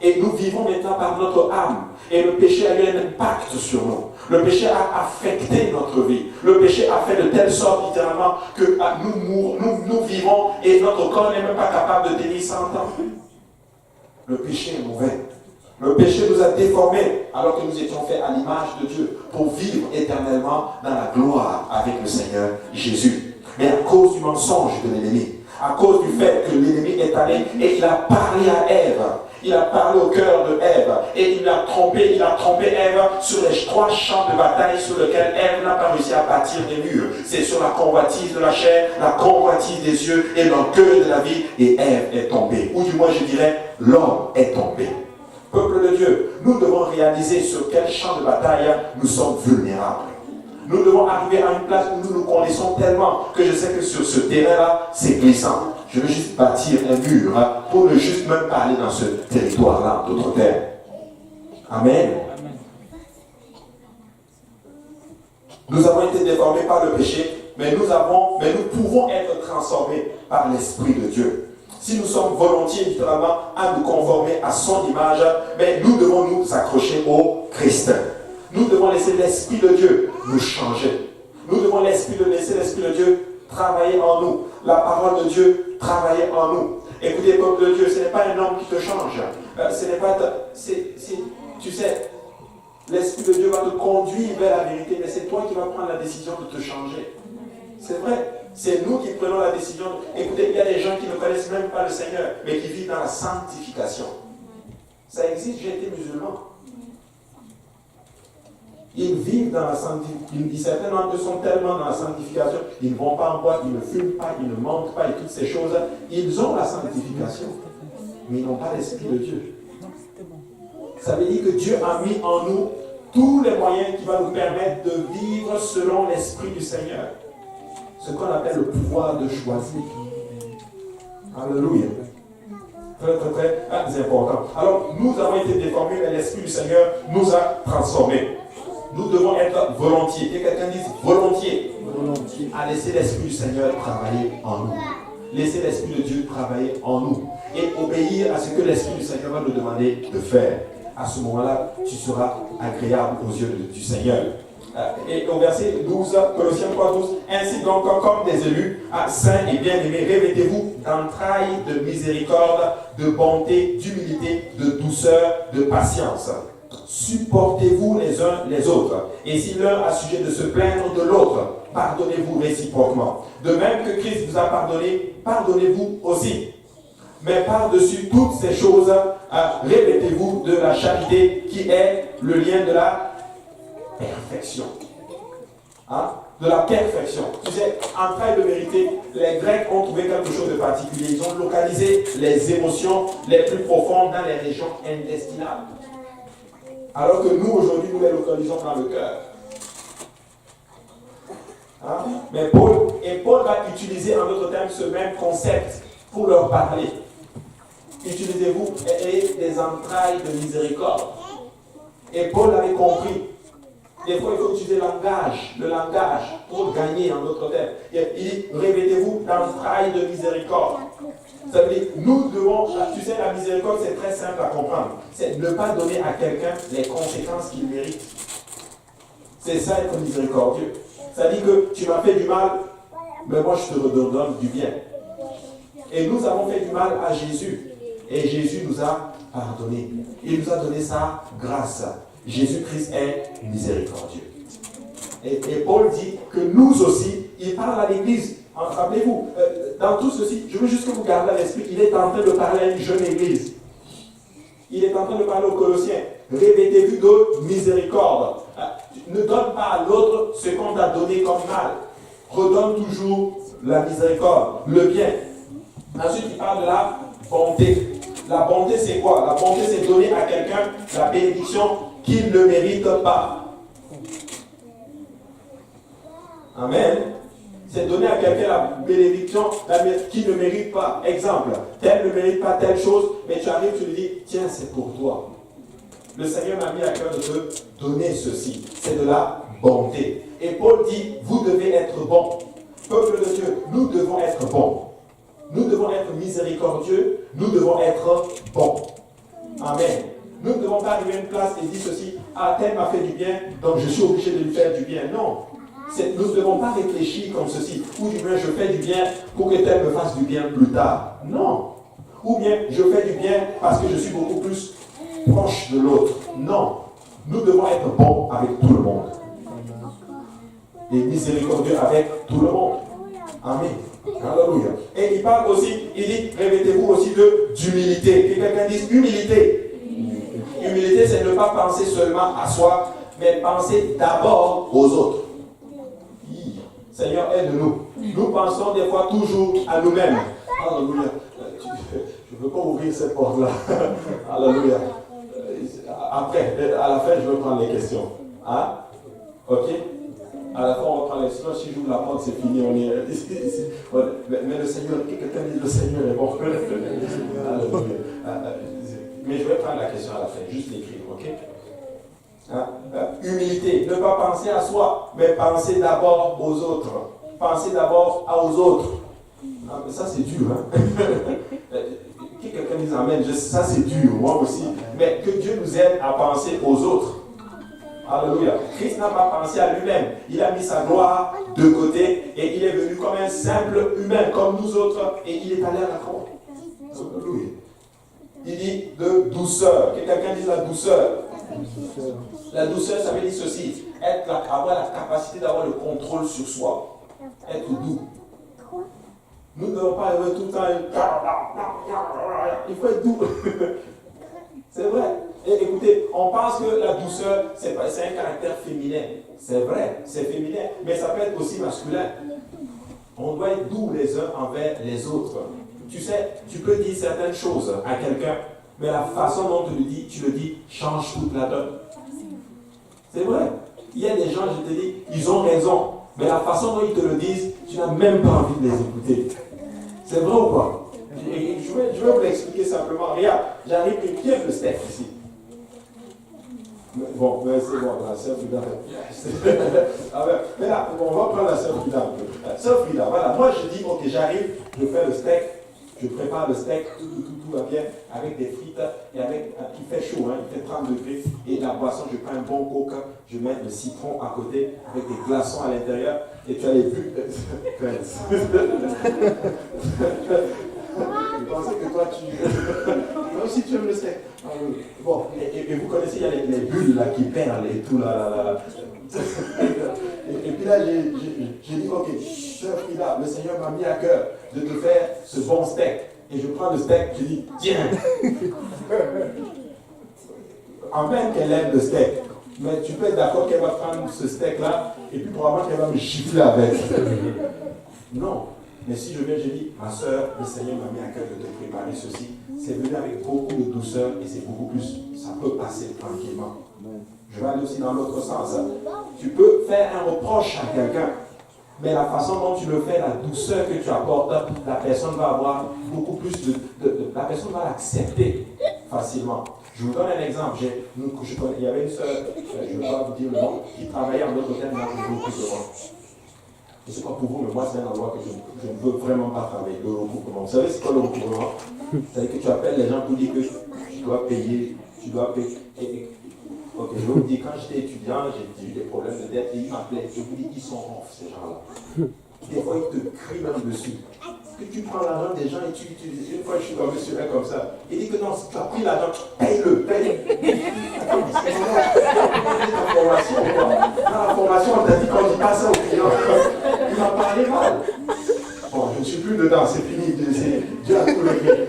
Et nous vivons maintenant par notre âme. Et le péché a eu un impact sur nous. Le péché a affecté notre vie. Le péché a fait de telle sorte, littéralement, que nous vivons et notre corps n'est même pas capable de tenir 100 ans. Le péché est mauvais. Le péché nous a déformés alors que nous étions faits à l'image de Dieu pour vivre éternellement dans la gloire avec le Seigneur Jésus. Mais à cause du mensonge de l'ennemi, à cause du fait que l'ennemi est allé et il a parlé à Ève, il a parlé au cœur de Ève et il a trompé Ève sur les 3 champs de bataille sur lesquels Ève n'a pas réussi à bâtir des murs. C'est sur la convoitise de la chair, la convoitise des yeux et l'orgueil de la vie, et Ève est tombée. Ou du moins je dirais, l'homme est tombé. Peuple de Dieu, nous devons réaliser sur quel champ de bataille nous sommes vulnérables. Nous devons arriver à une place où nous nous connaissons tellement que je sais que sur ce terrain-là, c'est glissant. Je veux juste bâtir un mur pour ne juste même pas aller dans ce territoire-là, d'autres terres. Amen. Nous avons été déformés par le péché, mais nous pouvons être transformés par l'Esprit de Dieu. Si nous sommes volontiers, littéralement, à nous conformer à son image, mais nous devons nous accrocher au Christ. Nous devons laisser l'Esprit de Dieu nous changer. Nous devons laisser l'Esprit de Dieu travailler en nous. La parole de Dieu travailler en nous. Écoutez, peuple de Dieu, ce n'est pas un homme qui te change. Tu sais, l'Esprit de Dieu va te conduire vers la vérité, mais c'est toi qui vas prendre la décision de te changer. C'est vrai. C'est nous qui prenons la décision. Écoutez, il y a des gens qui ne connaissent même pas le Seigneur, mais qui vivent dans la sanctification. Ça existe, j'ai été musulman. Ils vivent dans la sanctification. Certains d'entre eux sont tellement dans la sanctification, ils ne vont pas en boîte, ils ne fument pas, ils ne mentent pas et toutes ces choses. Ils ont la sanctification, mais ils n'ont pas l'Esprit de Dieu. Ça veut dire que Dieu a mis en nous tous les moyens qui vont nous permettre de vivre selon l'Esprit du Seigneur. Ce qu'on appelle le pouvoir de choisir. Alléluia. Très, très, très important. Alors, nous avons été déformés, mais l'Esprit du Seigneur nous a transformés. Nous devons être volontiers. Que quelqu'un dise volontiers. Volontiers. À laisser l'Esprit du Seigneur travailler en nous. Laisser l'Esprit de Dieu travailler en nous. Et obéir à ce que l'Esprit du Seigneur va nous demander de faire. À ce moment-là, tu seras agréable aux yeux du Seigneur. Et au verset 12, Colossiens 3, 12, ainsi donc, comme des élus, saints et bien-aimés, revêtez-vous d'entrailles de miséricorde, de bonté, d'humilité, de douceur, de patience. Supportez-vous les uns les autres. Et si l'un a sujet de se plaindre de l'autre, pardonnez-vous réciproquement. De même que Christ vous a pardonné, pardonnez-vous aussi. Mais par-dessus toutes ces choses, revêtez-vous de la charité qui est le lien de la perfection. De la perfection. Tu sais, en train de vérité, les Grecs ont trouvé quelque chose de particulier. Ils ont localisé les émotions les plus profondes dans les régions intestinales. Alors que nous, aujourd'hui, nous les localisons dans le cœur. Mais Paul va utiliser en d'autres termes ce même concept pour leur parler. Utilisez-vous et des entrailles de miséricorde. Et Paul l'avait compris. Des fois, il faut utiliser le langage pour gagner en d'autres termes. Il dit, revêtez-vous d'entrailles de miséricorde. Ça veut dire, nous devons, tu sais, la miséricorde, c'est très simple à comprendre. C'est ne pas donner à quelqu'un les conséquences qu'il mérite. C'est ça être miséricordieux. Ça dit que tu m'as fait du mal, mais moi je te redonne du bien. Et nous avons fait du mal à Jésus. Et Jésus nous a pardonné. Il nous a donné sa grâce. Jésus-Christ est miséricordieux. Et Paul dit que nous aussi, il parle à l'Église. Rappelez-vous, dans tout ceci, je veux juste que vous gardez à l'esprit, il est en train de parler à une jeune Église. Il est en train de parler aux Colossiens. Revêtez-vous de miséricorde. Ne donne pas à l'autre ce qu'on t'a donné comme mal. Redonne toujours la miséricorde, le bien. Ensuite, il parle de la bonté. La bonté, c'est quoi? La bonté, c'est donner à quelqu'un la bénédiction qu'il ne mérite pas. Amen. C'est donner à quelqu'un la bénédiction qu'il ne mérite pas. Exemple, tel ne mérite pas telle chose, mais tu arrives, tu lui dis, tiens, c'est pour toi. Le Seigneur m'a mis à cœur de te donner ceci. C'est de la bonté. Et Paul dit, vous devez être bon. Peuple de Dieu, nous devons être bons. Nous devons être miséricordieux. Nous devons être bons. Amen. Nous ne devons pas arriver à une place et dire ceci, ah, tel m'a fait du bien, donc je suis obligé de lui faire du bien. Non. Nous ne devons pas réfléchir comme ceci. Ou du moins, je fais du bien pour que tel me fasse du bien plus tard. Non. Ou bien, je fais du bien parce que je suis beaucoup plus proche de l'autre. Non. Nous devons être bons avec tout le monde. Et miséricordieux avec tout le monde. Amen. Alléluia. Et il parle aussi, il dit, revêtez-vous aussi d'humilité. Que quelqu'un dise humilité. Humilité, c'est ne pas penser seulement à soi, mais penser d'abord aux autres. Seigneur, aide-nous. Nous pensons des fois toujours à nous-mêmes. Alléluia. Je ne veux pas ouvrir cette porte-là. Alléluia. Après, à la fin, je veux prendre les questions. Hein? Ok? À la fin, on va prendre les questions. Si j'ouvre la porte, c'est fini. On est ici. Mais le Seigneur, quelqu'un dit le Seigneur est bon. Alléluia. Mais je vais prendre la question à la fin, juste l'écrire, ok? Humilité, ne pas penser à soi, mais penser d'abord aux autres. Penser d'abord aux autres. Mais ça, c'est dur, hein? Que quelqu'un dise Amen, ça c'est dur, moi aussi. Mais que Dieu nous aide à penser aux autres. Alléluia. Christ n'a pas pensé à lui-même. Il a mis sa gloire de côté et il est venu comme un simple humain, comme nous autres, et il est allé à la croix. Alléluia. Il dit de douceur. Que quelqu'un dise la douceur. La douceur, ça veut dire ceci. Avoir la capacité d'avoir le contrôle sur soi. Être doux. Nous ne devons pas être tout le temps. Il faut être doux. C'est vrai. Et écoutez, on pense que la douceur, c'est un caractère féminin. C'est vrai, c'est féminin. Mais ça peut être aussi masculin. On doit être doux les uns envers les autres. Tu sais, tu peux dire certaines choses à quelqu'un, mais la façon dont tu le dis change toute la donne. C'est vrai. Il y a des gens, je te dis, ils ont raison. Mais la façon dont ils te le disent, tu n'as même pas envie de les écouter. C'est vrai ou pas? Je vais vous l'expliquer simplement. Regarde, j'arrive, qui aime le steak ici? Bon, mais c'est bon, la sœur Frida. Mais là, on va prendre la sœur Frida. Sœur Frida, voilà, moi je dis, ok, j'arrive, je fais le steak, je prépare le steak, tout va bien, avec des frites, et avec, il fait chaud, hein, il fait 30 degrés, et la boisson, je prends un bon coca, je mets le citron à côté, avec des glaçons à l'intérieur, et tu as les bulles. Je pensais que toi, toi aussi tu aimes le steak. Bon, et vous connaissez, il y a les bulles là qui perlent et tout là. Et puis là, j'ai dit, ok, sœur Frida, le Seigneur m'a mis à cœur de te faire ce bon steak. Et je prends le steak, je dis, tiens. En même qu'elle aime le steak, mais tu peux être d'accord qu'elle va prendre ce steak là, et puis probablement qu'elle va me gifler avec. Non. Mais si je viens, je dis, ma soeur, le Seigneur m'a mis à cœur de te préparer ceci. C'est venu avec beaucoup de douceur et c'est beaucoup plus. Ça peut passer tranquillement. Je vais aller aussi dans l'autre sens. Tu peux faire un reproche à quelqu'un, mais la façon dont tu le fais, la douceur que tu apportes, la personne va avoir beaucoup plus la personne va l'accepter facilement. Je vous donne un exemple. Il y avait une soeur, je ne vais pas vous dire le nom, qui travaillait en autre terme dans le recouvrement. Je ne sais pas pour vous, mais moi, c'est un endroit que je ne veux vraiment pas travailler, le recouvrement. Vous savez, c'est quoi le recouvrement? C'est-à-dire que tu appelles les gens pour dire que tu dois payer. Ok, je vous dis, quand j'étais étudiant, j'ai eu des problèmes de dette et ils m'appelaient. Je vous dis, ils sont off, ces gens-là. Des fois, ils te crient même dessus. Que tu prends l'argent des gens et une fois, je suis tombé sur un comme ça. Il dit que non, si tu as pris l'argent, paye-le. Attends, c'est la formation, quoi. Dans la formation, on t'a dit qu'on dit pas ça au client. Il m'a parlé mal. Bon, je ne suis plus dedans, c'est fini. Dieu a tout réglé.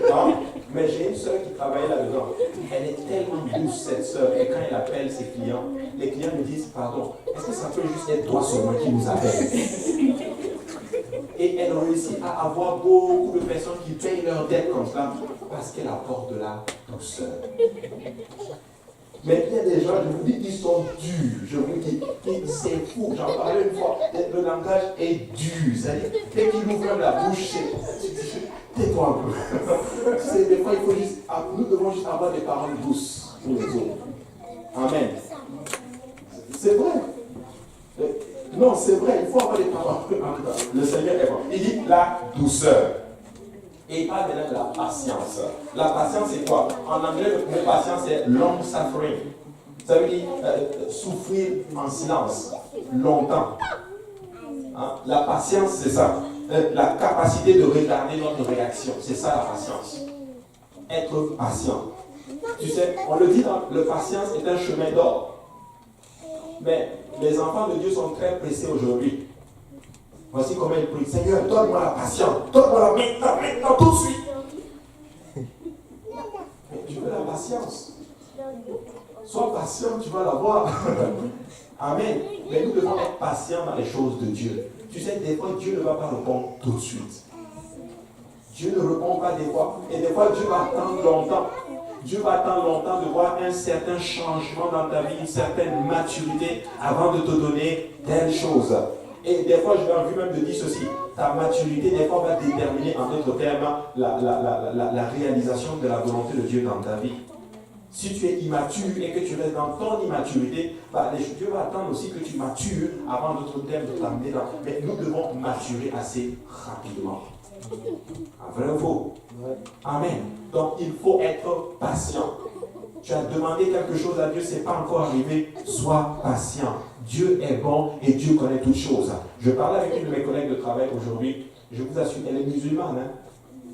Mais j'ai une soeur qui travaillait là-dedans. Elle est tellement douce, cette soeur. Et quand elle appelle ses clients, les clients me disent, pardon, est-ce que ça peut juste être toi seulement qui nous appelle? Et elle réussit à avoir beaucoup de personnes qui payent leurs dettes comme ça parce qu'elle apporte de la douceur. Mais il y a des gens, je vous dis, qui sont durs. Je vous dis, c'est fou. J'en parlais une fois. Le langage est dur. C'est-à-dire, dès qu'il ouvre même la bouche, tais-toi un peu. Des fois, il faut juste, nous devons juste avoir des paroles douces pour les autres. Amen. C'est vrai. Non, c'est vrai, il faut avoir des paroles. Le Seigneur est bon. Il dit la douceur. Et il parle maintenant de la patience. La patience, c'est quoi? En anglais, le mot patience, c'est long suffering. Ça veut dire souffrir en silence, longtemps. Hein? La patience, c'est ça. La capacité de regarder notre réaction. C'est ça la patience. Être patient. Tu sais, on le dit, le patience est un chemin d'or. Mais les enfants de Dieu sont très pressés aujourd'hui. Voici comment ils prient. Seigneur, donne-moi la patience. Donne-moi la maintenant, tout de suite. Mais tu veux la patience. Sois patient, tu vas l'avoir. Amen. Mais nous devons être patients dans les choses de Dieu. Tu sais, des fois, Dieu ne va pas répondre tout de suite. Dieu ne répond pas des fois. Et des fois, Dieu va attendre longtemps. Dieu va attendre longtemps de voir un certain changement dans ta vie, une certaine maturité avant de te donner telle chose. Et des fois, je vais envie même de dire ceci. Ta maturité, des fois, va déterminer, en d'autres termes, la réalisation de la volonté de Dieu dans ta vie. Si tu es immature et que tu restes dans ton immaturité, Dieu va attendre aussi que tu matures avant d'autres termes de t'amener dans. Mais nous devons maturer assez rapidement. Vrai ou faux? Amen. Donc il faut être patient. Tu as demandé quelque chose à Dieu, ce n'est pas encore arrivé. Sois patient. Dieu est bon et Dieu connaît toutes choses. Je parlais avec une de mes collègues de travail aujourd'hui. Je vous assure, elle est musulmane.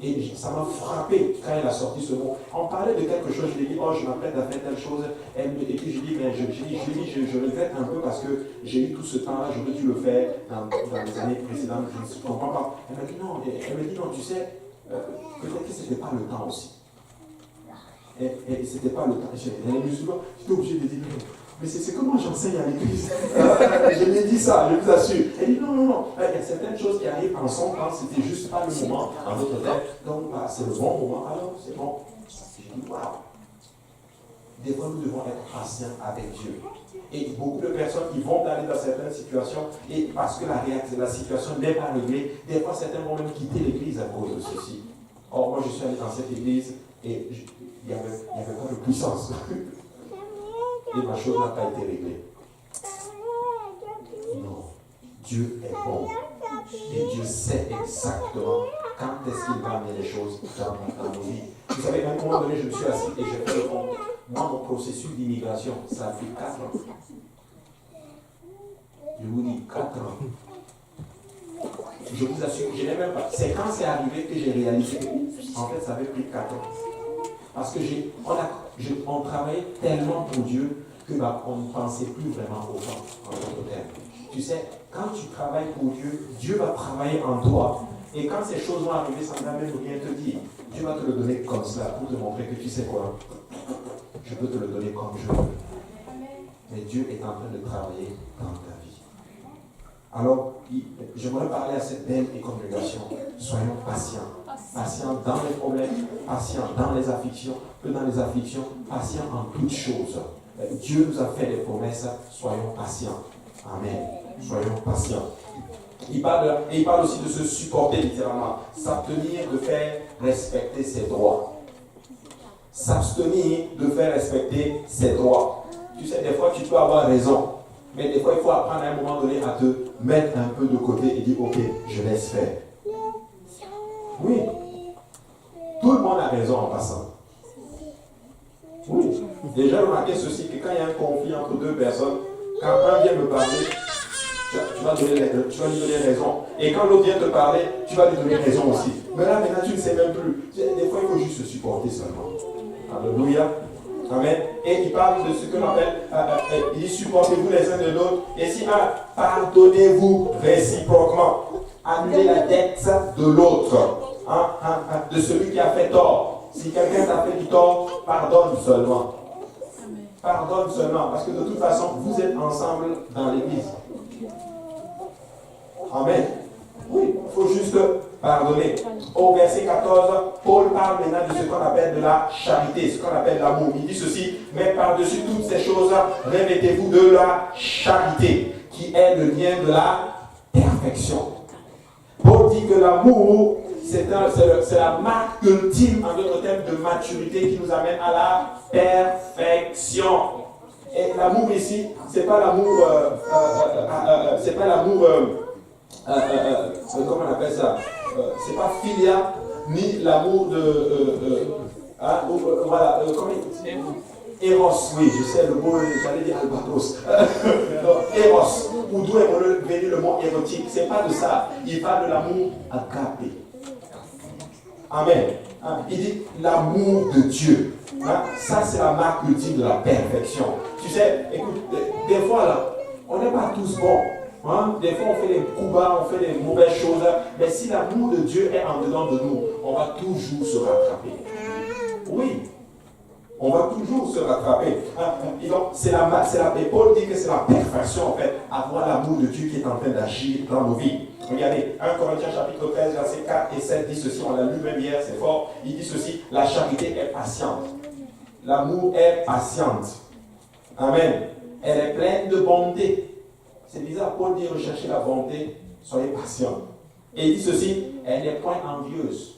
Et ça m'a frappé quand elle a sorti ce mot. On parlait de quelque chose, je lui ai dit, oh, je m'apprête à faire telle chose. Et puis je lui ai dit, je regrette un peu parce que j'ai eu tout ce temps-là, j'aurais dû le faire dans les années précédentes, je ne comprends pas. Elle m'a dit, non, tu sais, peut-être que ce n'était pas le temps aussi. Et ce n'était pas le temps. Elle est musulmane, j'étais obligé de dire, mais c'est comment j'enseigne à l'église. Je lui ai dit ça, je vous assure. Elle dit non. Il y a certaines choses qui arrivent en son temps, c'était juste pas le moment, en d'autres termes. Donc c'est le bon moment, alors c'est bon. J'ai dit waouh. des fois nous devons être patients avec Dieu. Et beaucoup de personnes qui vont aller dans certaines situations, et parce que la situation n'est pas réglée, des fois certains vont même quitter l'église à cause de ceci. Or, moi je suis allé dans cette église et il n'y avait pas de puissance. Et ma chose n'a pas été réglée. Non. Dieu est bon. Et Dieu sait exactement quand est-ce qu'il va amener les choses dans nos vies. Vous savez, à un moment donné, je me suis assis et j'ai fait le compte. Moi, mon processus d'immigration, ça a fait 4 ans. Je vous dis, 4 ans. Je vous assure, je n'ai même pas. C'est quand c'est arrivé que j'ai réalisé que, en fait, ça avait pris 4 ans. Parce que on travaillait tellement pour Dieu que on ne pensait plus vraiment au temps, en d'autres termes. Tu sais, quand tu travailles pour Dieu, Dieu va travailler en toi. Et quand ces choses vont arriver, ça ne va même rien te dire. Dieu va te le donner comme cela pour te montrer que tu sais quoi. Je peux te le donner comme je veux. Mais Dieu est en train de travailler dans ta vie. Alors, j'aimerais parler à cette belle congrégation. Soyons patients. Patients dans les problèmes, patients dans les afflictions, patients en toutes choses. Dieu nous a fait des promesses, soyons patients. Amen. Soyons patients. Il parle aussi de se supporter littéralement. S'abstenir de faire respecter ses droits. S'abstenir de faire respecter ses droits. Tu sais, des fois tu peux avoir raison. Mais des fois il faut apprendre à un moment donné à te mettre un peu de côté et dire ok, je laisse faire. Oui. Tout le monde a raison en passant. Oui. Déjà remarqué ceci, que quand il y a un conflit entre deux personnes, quand un vient me parler, tu vas lui donner raison. Et quand l'autre vient te parler, tu vas lui donner raison aussi. Mais là, maintenant, tu ne sais même plus. Des fois, il faut juste se supporter seulement. Alléluia. Amen. Et il parle de ce que l'on appelle, il dit supportez-vous les uns de l'autre. Et si pardonnez-vous réciproquement. Annulez la dette de l'autre. De celui qui a fait tort. Si quelqu'un t'a fait du tort, pardonne seulement. Pardonne seulement. Parce que de toute façon, vous êtes ensemble dans l'église. Amen. Oui, il faut juste pardonner. Au verset 14, Paul parle maintenant de ce qu'on appelle de la charité, ce qu'on appelle l'amour. Il dit ceci, mais par-dessus toutes ces choses, revêtez-vous de la charité, qui est le lien de la perfection. Paul dit que l'amour, c'est la marque ultime, en d'autres termes, de maturité qui nous amène à la perfection. Et l'amour ici, c'est pas l'amour, comment on appelle ça, c'est pas filia, ni l'amour Eros, oui, je sais le mot, j'allais dire albatros. Eros, ou d'où est venu le mot érotique, c'est pas de ça, il parle de l'amour agapé. Amen. Il dit l'amour de Dieu. Ça, c'est la marque ultime de la perfection. Tu sais, écoute, des fois là, on n'est pas tous bons. Des fois, on fait des coups bas, on fait des mauvaises choses. Mais si l'amour de Dieu est en dedans de nous, on va toujours se rattraper. Oui. On va toujours se rattraper. Et donc, et Paul dit que c'est la perfection, en fait, avoir l'amour de Dieu qui est en train d'agir dans nos vies. Regardez, 1 Corinthiens chapitre 13, versets 4 et 7 dit ceci, on l'a lu même hier, c'est fort. Il dit ceci, la charité est patiente. L'amour est patiente. Amen. Elle est pleine de bonté. C'est bizarre, Paul dit recherchez la bonté, soyez patient. Et il dit ceci, elle n'est point envieuse.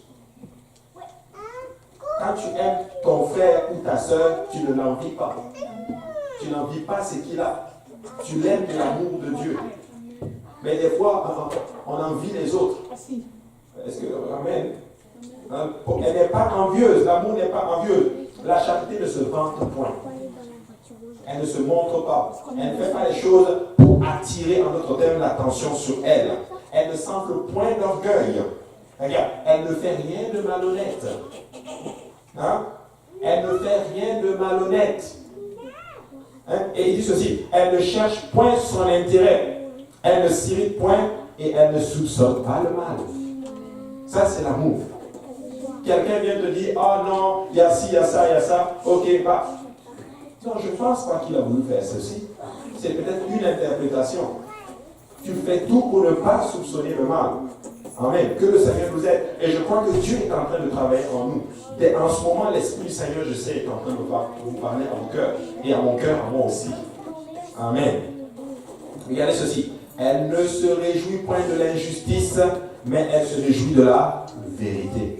Quand tu aimes ton frère ou ta soeur, tu ne l'envies pas. Tu n'envies pas ce qu'il a. Tu l'aimes de l'amour de Dieu. Mais des fois, on envie les autres. Est-ce que, amen. Elle n'est pas envieuse, l'amour n'est pas envieux. La charité ne se vante point. Elle ne se montre pas. Elle ne fait pas les choses pour attirer, en d'autres termes, l'attention sur elle. Elle ne s'enfle point d'orgueil. Regarde, elle ne fait rien de malhonnête. Elle ne fait rien de malhonnête. Et il dit ceci, elle ne cherche point son intérêt. Elle ne s'irrite point et elle ne soupçonne pas le mal. Ça, c'est l'amour. Quelqu'un vient te dire, oh non, il y a ci, il y a ça, il y a ça. Ok, bah. Non, je ne pense pas qu'il a voulu faire ceci. C'est peut-être une interprétation. Tu fais tout pour ne pas soupçonner le mal. Amen. Que le Seigneur nous aide. Et je crois que Dieu est en train de travailler en nous. Dès en ce moment, l'Esprit du Seigneur, je sais, est en train de vous parler à vos cœurs. Et à mon cœur, à moi aussi. Amen. Regardez ceci. Elle ne se réjouit point de l'injustice, mais elle se réjouit de la vérité.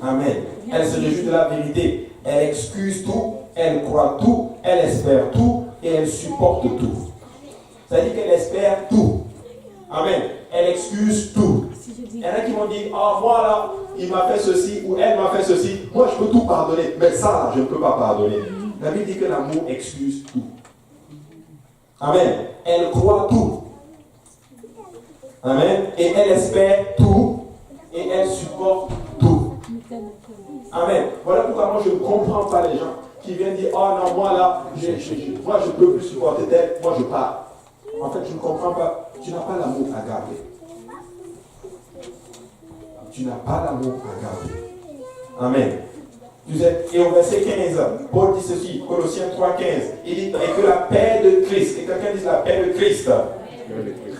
Amen. Elle se réjouit de la vérité. Elle excuse tout, elle croit tout, elle espère tout et elle supporte tout. C'est-à-dire qu'elle espère tout. Amen. Elle excuse tout. Il y en a qui m'ont dit, ah moi là, il m'a fait ceci ou elle m'a fait ceci. Moi je peux tout pardonner, mais ça là, je ne peux pas pardonner. La Bible dit que l'amour excuse tout. Amen. Elle croit tout. Amen. Et elle espère tout. Et elle supporte tout. Amen. Voilà pourquoi moi je ne comprends pas les gens qui viennent dire, oh non, moi là, moi je ne peux plus supporter tel, moi je pars. En fait, je ne comprends pas. Tu n'as pas l'amour à garder. Tu n'as pas l'amour à garder. Amen. Tu sais, et au verset 15, Paul dit ceci, Colossiens 3,15, il dit, et que la paix de Christ, et quelqu'un dit la paix de Christ,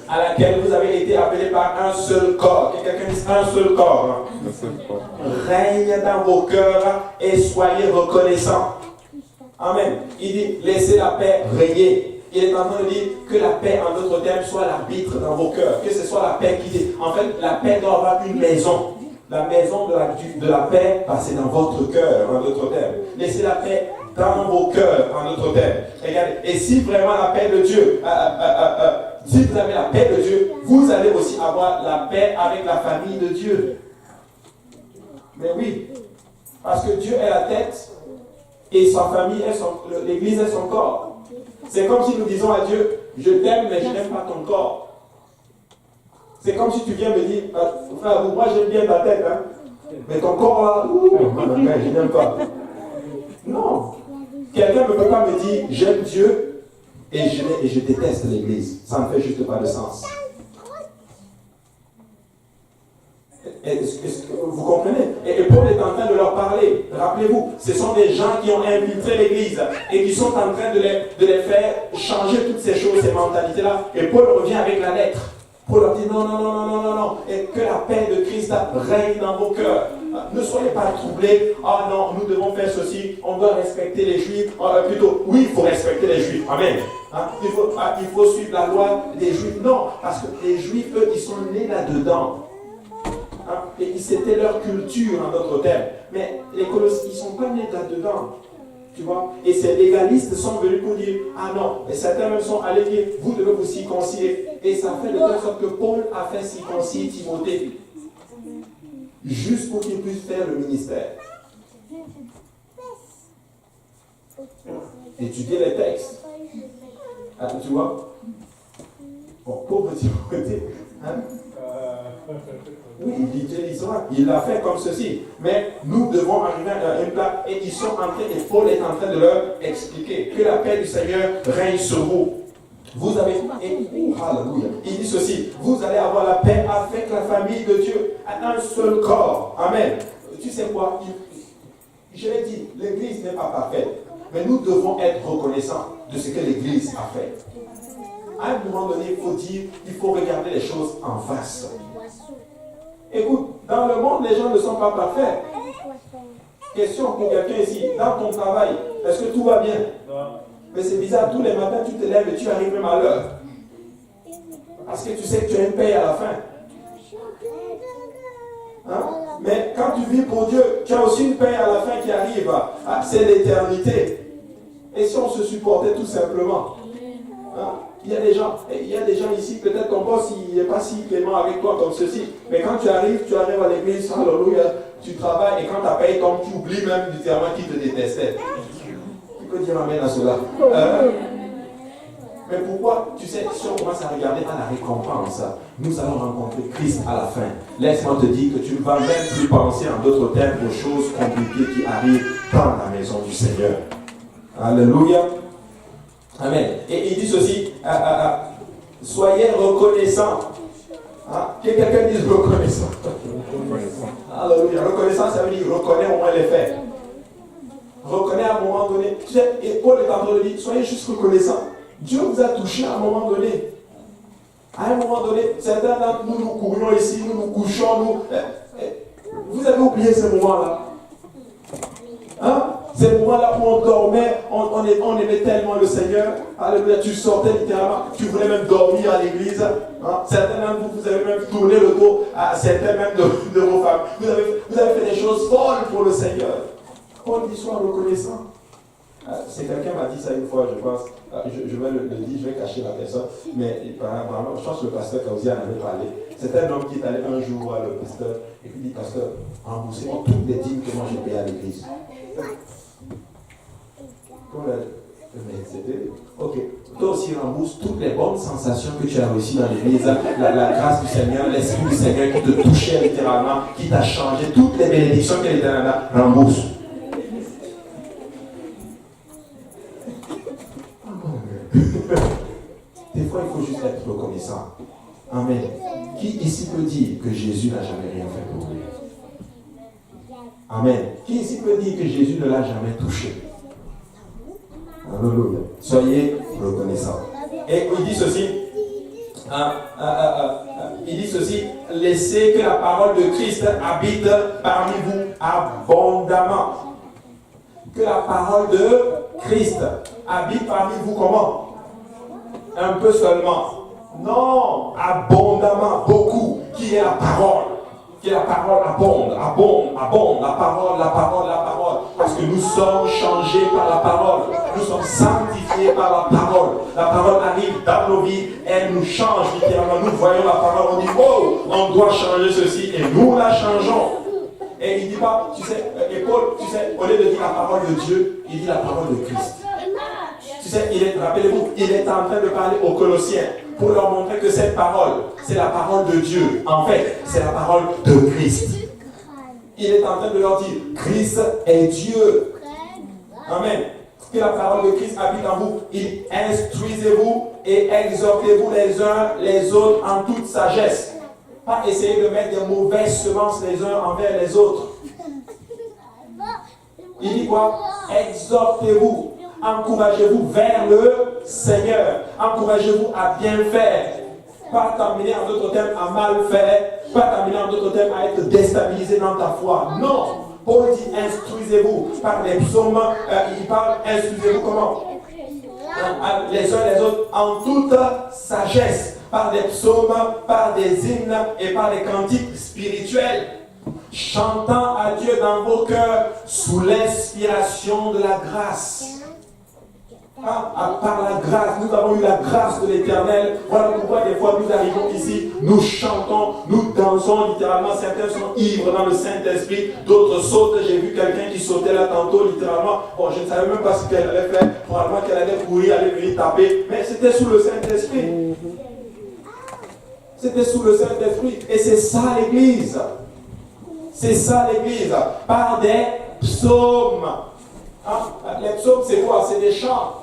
à laquelle vous avez été appelés par un seul corps, et quelqu'un dit un seul corps, règne dans vos cœurs et soyez reconnaissants. Amen. Il dit, laissez la paix régner. Il est en train de dire que la paix, en d'autres termes, soit l'arbitre dans vos cœurs, que ce soit la paix qui dit, en fait, la paix doit avoir une maison. La maison de la paix, c'est dans votre cœur, en d'autres termes. Laissez la paix dans vos cœurs, en d'autres termes. Regardez, et si vraiment la paix de Dieu, si vous avez la paix de Dieu, vous allez aussi avoir la paix avec la famille de Dieu. Mais oui, parce que Dieu est la tête et sa famille, l'église est son corps. C'est comme si nous disons à Dieu, je t'aime mais je n'aime pas ton corps. C'est comme si tu viens me dire, frère, moi j'aime bien ta tête, hein, mais ton corps là, je n'aime pas. Non. Quelqu'un ne peut pas me dire, j'aime Dieu et je déteste l'église. Ça ne fait juste pas de sens. Est-ce que vous comprenez? Et Paul est en train de leur parler. Rappelez-vous, ce sont des gens qui ont infiltré l'église et qui sont en train de les faire changer toutes ces choses, ces mentalités-là. Et Paul revient avec la lettre. Paul leur dit non. Et que la paix de Christ règne dans vos cœurs. Ne soyez pas troublés. Ah non, nous devons faire ceci. On doit respecter les Juifs. Plutôt, oui, il faut respecter les Juifs. Amen. Il faut suivre la loi des Juifs. Non, parce que les Juifs, eux, ils sont nés là-dedans. Et c'était leur culture, en d'autres termes. Mais les Colossiens, ils ne sont pas nés là-dedans. Tu vois? Et ces légalistes sont venus pour dire, ah non, et certains même sont allés dire, vous devez vous circoncier. Et ça fait de telle sorte que Paul a fait circoncier Timothée. Juste pour qu'il puisse faire le ministère. Étudier les textes. Tu vois? Bon, pauvre Timothée. Oui, il lisait l'histoire, il l'a fait comme ceci. Mais nous devons arriver à un plat et ils sont en train, et Paul est en train de leur expliquer que la paix du Seigneur règne sur vous. Vous avez, alléluia, il dit ceci, vous allez avoir la paix avec la famille de Dieu, à un seul corps. Amen. Tu sais quoi, je l'ai dit, l'église n'est pas parfaite, mais nous devons être reconnaissants de ce que l'église a fait. À un moment donné, il faut regarder les choses en face. Écoute, dans le monde, les gens ne sont pas parfaits. Question pour quelqu'un ici, dans ton travail, est-ce que tout va bien? Mais c'est bizarre, tous les matins, tu te lèves et tu arrives même à l'heure. Parce que tu sais que tu as une paye à la fin. Hein? Mais quand tu vis pour Dieu, tu as aussi une paye à la fin qui arrive. C'est l'éternité. Et si on se supportait tout simplement? Hein? Il y a des gens ici, peut-être ton boss, il n'est pas si clément avec toi comme ceci. Mais quand tu arrives à l'église, alléluia, tu travailles et quand ta paye tombe, tu oublies même littéralement qui te détestait. Tu peux dire amen à cela. Mais pourquoi? Tu sais, si on commence à regarder à la récompense, nous allons rencontrer Christ à la fin. Laisse-moi te dire que tu ne vas même plus penser en d'autres termes aux choses compliquées qui arrivent dans la maison du Seigneur. Alléluia. Amen. Et il dit ceci, soyez reconnaissants. Que quelqu'un dise reconnaissant. Alléluia. Reconnaissant, ça veut dire reconnaît au moins les faits. Reconnaît à un moment donné. Tu sais, et Paul est en train de dire, soyez juste reconnaissants. Dieu vous a touché à un moment donné. À un moment donné, certains d'entre nous, nous courions ici, nous nous couchons, vous avez oublié ces moments-là. Hein? Ces moments-là où on dormait, on aimait tellement le Seigneur. Alléluia, tu sortais littéralement, tu voulais même dormir à l'église. Hein? Certains d'entre vous, vous avez même tourné le dos à certains même de vos femmes. Vous avez fait des choses folles pour le Seigneur. Paul dit, sois reconnaissant. C'est quelqu'un m'a dit ça une fois, je pense. Je vais le dire, je vais cacher la personne. Mais apparemment, je pense que le pasteur Kauzi en avait parlé. C'est un homme qui est allé un jour voir le pasteur et puis dit, pasteur, remboursez-moi toutes les dîmes que moi j'ai payées à l'église. Mais c'était, ok, toi aussi rembourse toutes les bonnes sensations que tu as reçues dans l'église, la grâce du Seigneur, l'esprit du Seigneur qui te touchait littéralement, qui t'a changé, toutes les bénédictions qu'elle était là, rembourse. Des fois, il faut juste être reconnaissant. Amen. Qui ici peut dire que Jésus n'a jamais rien fait pour lui? Amen. Qui ici peut dire que Jésus ne l'a jamais touché? Alléluia. Soyez reconnaissants. Et il dit ceci. Il dit ceci. Laissez que la parole de Christ habite parmi vous abondamment. Que la parole de Christ habite parmi vous comment? Un peu seulement. Non, abondamment, beaucoup. Qui est la parole? Qui est la parole abonde, la parole. Parce que nous sommes changés par la parole. Nous sommes sanctifiés par la parole. La parole arrive dans nos vies, elle nous change littéralement. Nous voyons la parole, on dit, oh, on doit changer ceci et nous la changeons. Et il ne dit pas, tu sais, et Paul, tu sais, au lieu de dire la parole de Dieu, il dit la parole de Christ. Tu sais, rappelez-vous, il est en train de parler aux Colossiens pour leur montrer que cette parole, c'est la parole de Dieu. En fait, c'est la parole de Christ. Il est en train de leur dire, Christ est Dieu. Amen. Que la parole de Christ habite en vous. Instruisez-vous et exhortez-vous les uns les autres en toute sagesse. Pas essayer de mettre des mauvaises semences les uns envers les autres. Il dit quoi? Exhortez-vous. Encouragez-vous vers le Seigneur. Encouragez-vous à bien faire. Pas t'amener en d'autres termes à mal faire. Pas t'amener en d'autres termes à être déstabilisé dans ta foi. Non. Paul dit instruisez-vous par les psaumes. Il parle instruisez-vous comment? Les uns les autres en toute sagesse. Par des psaumes, par des hymnes et par des cantiques spirituels. Chantant à Dieu dans vos cœurs sous l'inspiration de la grâce. Par la grâce, nous avons eu la grâce de l'Éternel. Voilà pourquoi des fois nous arrivons ici, nous chantons, nous dansons littéralement. Certains sont ivres dans le Saint-Esprit, d'autres sautent. J'ai vu quelqu'un qui sautait là tantôt littéralement. Bon, je ne savais même pas ce qu'elle allait faire. Probablement qu'elle allait courir, aller venir taper. Mais c'était sous le Saint-Esprit. C'était sous le Saint-Esprit. Et c'est ça l'Église. C'est ça l'Église. Par des psaumes. Les psaumes, c'est quoi? C'est des chants.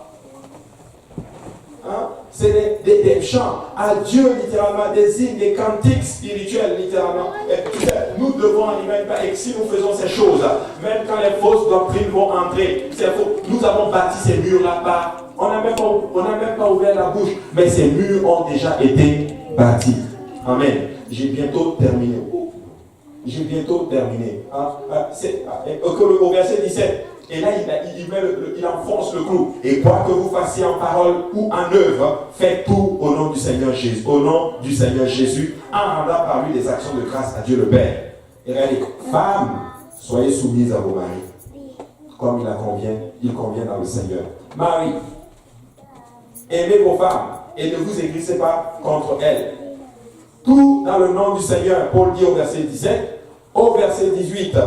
C'est des chants à Dieu littéralement, des hymnes, des cantiques spirituels littéralement. Et, nous devons animer et si nous faisons ces choses, même quand les fausses doctrines vont entrer, c'est faux. Nous avons bâti ces murs-là, on n'a même pas ouvert la bouche, mais ces murs ont déjà été bâtis. Amen. J'ai bientôt terminé. Au verset 17. Et là, il enfonce le clou. Et quoi que vous fassiez en parole ou en œuvre, faites tout au nom du Seigneur Jésus. Au nom du Seigneur Jésus, en rendant par lui des actions de grâce à Dieu le Père. Et regardez, femmes, soyez soumises à vos maris. Comme il convient dans le Seigneur. Marie, aimez vos femmes et ne vous aigrissez pas contre elles. Tout dans le nom du Seigneur. Paul dit au verset 17. Au verset 18.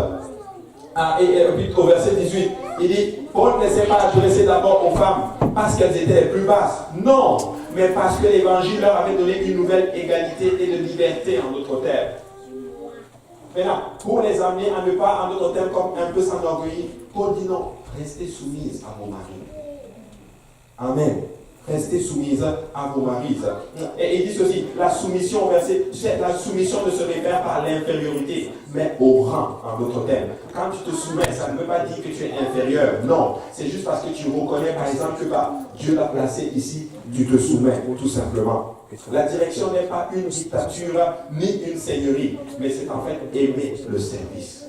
Au verset 18, il dit, Paul ne s'est pas adressé d'abord aux femmes parce qu'elles étaient les plus basses. Non, mais parce que l'évangile leur avait donné une nouvelle égalité et de liberté en d'autres termes. Maintenant, pour les amener à ne pas, en d'autres termes, comme un peu s'enorgueillir, Paul dit non, restez soumises à vos maris. Amen. Restez soumises à vos maris. Et il dit ceci, la soumission, la soumission ne se réfère pas à l'infériorité, mais au rang, en d'autres termes. Quand tu te soumets, ça ne veut pas dire que tu es inférieur. Non, c'est juste parce que tu reconnais, par exemple, que Dieu l'a placé ici tu te soumets, tout simplement. La direction n'est pas une dictature ni une seigneurie, mais c'est en fait aimer le service.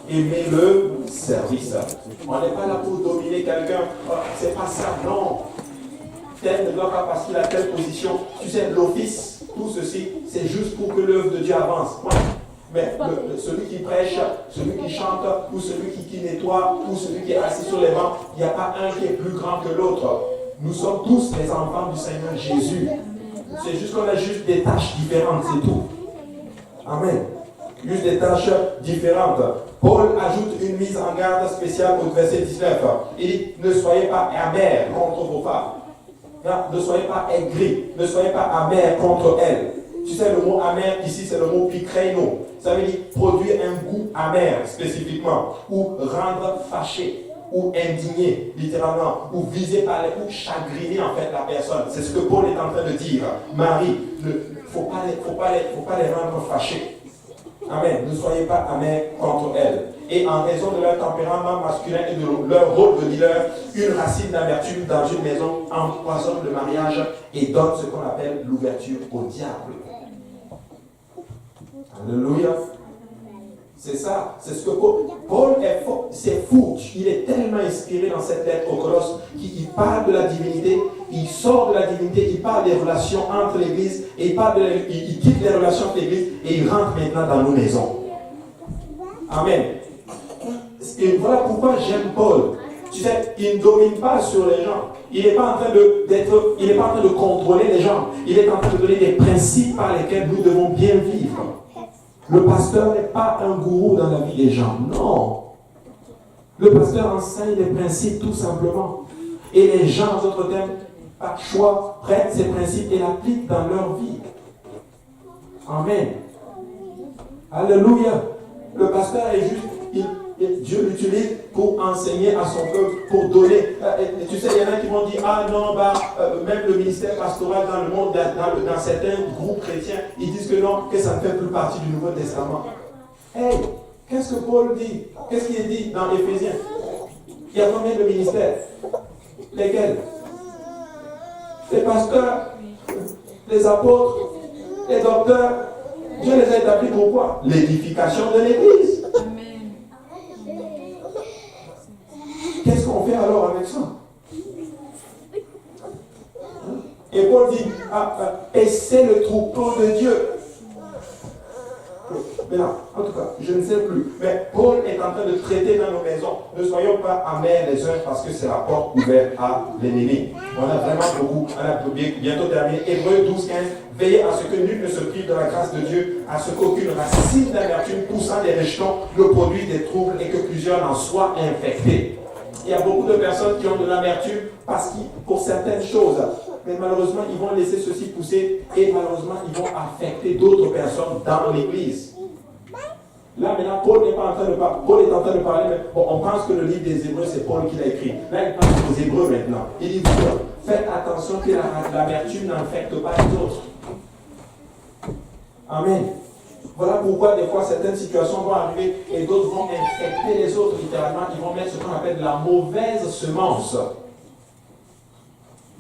Aimer le service. On n'est pas là pour dominer quelqu'un. Oh, c'est pas ça, non. Tel ne doit pas parce qu'il a telle position. Tu sais, l'office, tout ceci, c'est juste pour que l'œuvre de Dieu avance. Mais celui qui prêche, celui qui chante, ou celui qui nettoie, ou celui qui est assis sur les bancs, il n'y a pas un qui est plus grand que l'autre. Nous sommes tous les enfants du Seigneur Jésus. C'est juste qu'on a juste des tâches différentes, c'est tout. Amen. Juste des tâches différentes. Paul ajoute une mise en garde spéciale au verset 19. Il dit, ne soyez pas amers contre vos femmes. Ne soyez pas aigris. Ne soyez pas amers contre elles. Tu sais, le mot amer ici, c'est le mot pikreino. Ça veut dire produire un goût amer spécifiquement. Ou rendre fâché. Ou indigné, littéralement, ou visé par les, ou chagriner en fait la personne. C'est ce que Paul est en train de dire. Marie, il ne faut pas les rendre fâchés. Amen. Ne soyez pas amers contre elles. Et en raison de leur tempérament masculin et de leur rôle de leader, une racine d'amertume dans une maison empoisonne le mariage et donne ce qu'on appelle l'ouverture au diable. Alléluia. C'est ça, c'est ce que Paul est fort, c'est fou, il est tellement inspiré dans cette lettre aux Colosses qu'il parle de la divinité, il sort de la divinité, il parle des relations entre l'Église, et il quitte les relations avec l'Église et il rentre maintenant dans nos maisons. Amen. Et voilà pourquoi j'aime Paul. Tu sais, il ne domine pas sur les gens. Il n'est pas en train de contrôler les gens. Il est en train de donner des principes par lesquels nous devons bien vivre. Le pasteur n'est pas un gourou dans la vie des gens. Non. Le pasteur enseigne des principes tout simplement. Et les gens, en d'autres termes, par choix, prennent ces principes et l'appliquent dans leur vie. Amen. Alléluia. Le pasteur est juste, Dieu l'utilise pour enseigner à son peuple, pour donner. Tu sais, il y en a qui vont dire, ah non, même le ministère pastoral dans le monde, dans certains groupes chrétiens, ils disent que non, que ça ne fait plus partie du Nouveau Testament. Hey, qu'est-ce que Paul dit? Qu'est-ce qu'il dit dans Éphésiens? Il y a combien de ministères? Lesquels? Les pasteurs, les apôtres, les docteurs. Dieu les a établis pourquoi? L'édification de l'Église. Qu'est-ce qu'on fait alors avec ça? Et Paul dit, et c'est le troupeau de Dieu. Mais là, en tout cas, je ne sais plus. Mais Paul est en train de traiter dans nos maisons. Ne soyons pas amers les uns parce que c'est la porte ouverte à l'ennemi. On a vraiment beaucoup. On a bientôt terminé. Hébreux 12, 15. Veillez à ce que nul ne se prive de la grâce de Dieu, à ce qu'aucune racine d'amertume poussant des rejetons ne produise des troubles et que plusieurs en soient infectés. Il y a beaucoup de personnes qui ont de l'amertume pour certaines choses. Mais malheureusement, ils vont laisser ceci pousser et malheureusement, ils vont affecter d'autres personnes dans l'église. Là, maintenant, Paul n'est pas en train de parler. Paul est en train de parler, mais bon, on pense que le livre des Hébreux, c'est Paul qui l'a écrit. Là, il parle aux Hébreux maintenant. Il dit, faites attention que l'amertume n'infecte pas les autres. Amen. Voilà pourquoi des fois certaines situations vont arriver et d'autres vont infecter les autres. Littéralement, ils vont mettre ce qu'on appelle de la mauvaise semence.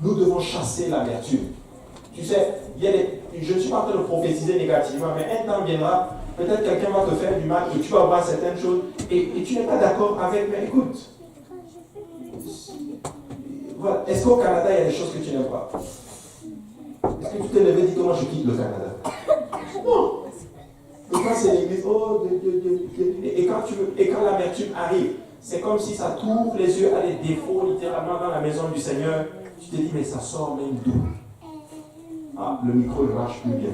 Nous devons chasser l'amertume. Tu sais, je ne suis pas en train de prophétiser négativement, mais un temps viendra, peut-être quelqu'un va te faire du mal et tu vas voir certaines choses et tu n'es pas d'accord avec, mais écoute. Voilà. Est-ce qu'au Canada, il y a des choses que tu n'aimes pas? Est-ce que tu t'es levé et dit comment je quitte le Canada? Non. Et quand c'est l'église, oh, et quand l'amertume arrive, c'est comme si ça t'ouvre les yeux à des défauts littéralement dans la maison du Seigneur. Tu te dis, mais ça sort même d'où? Ah, le micro ne marche plus bien.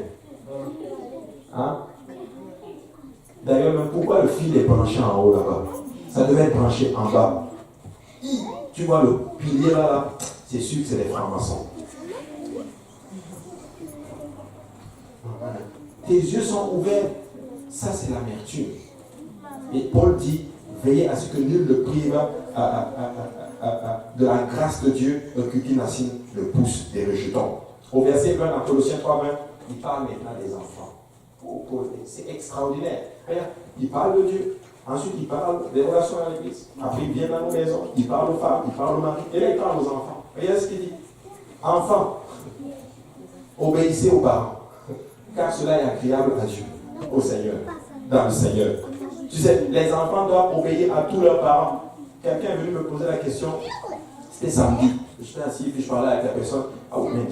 Hein? D'ailleurs, même pourquoi le fil est branché en haut là-bas? Ça devait être branché en bas. Tu vois le pilier là, c'est sûr que c'est les francs-maçons. Tes yeux sont ouverts. Ça, c'est l'amertume. Et Paul dit, veillez à ce que nul ne prive de la grâce de Dieu, qu'aucune racine ne pousse des rejetons. Au verset 20, dans Colossiens 3, 20, il parle maintenant des enfants. Oh, Paul, c'est extraordinaire. Regarde, il parle de Dieu. Ensuite, il parle des relations à l'église. Après, il vient dans nos maisons. Il parle aux femmes, il parle aux maris. Et là, il parle aux enfants. Regardez ce qu'il dit. Enfants, obéissez aux parents, car cela est agréable à Dieu, au Seigneur, dans le Seigneur. Tu sais, les enfants doivent obéir à tous leurs parents. Quelqu'un est venu me poser la question, c'était samedi, j'étais assis puis je parlais avec la personne. Ah oui, mais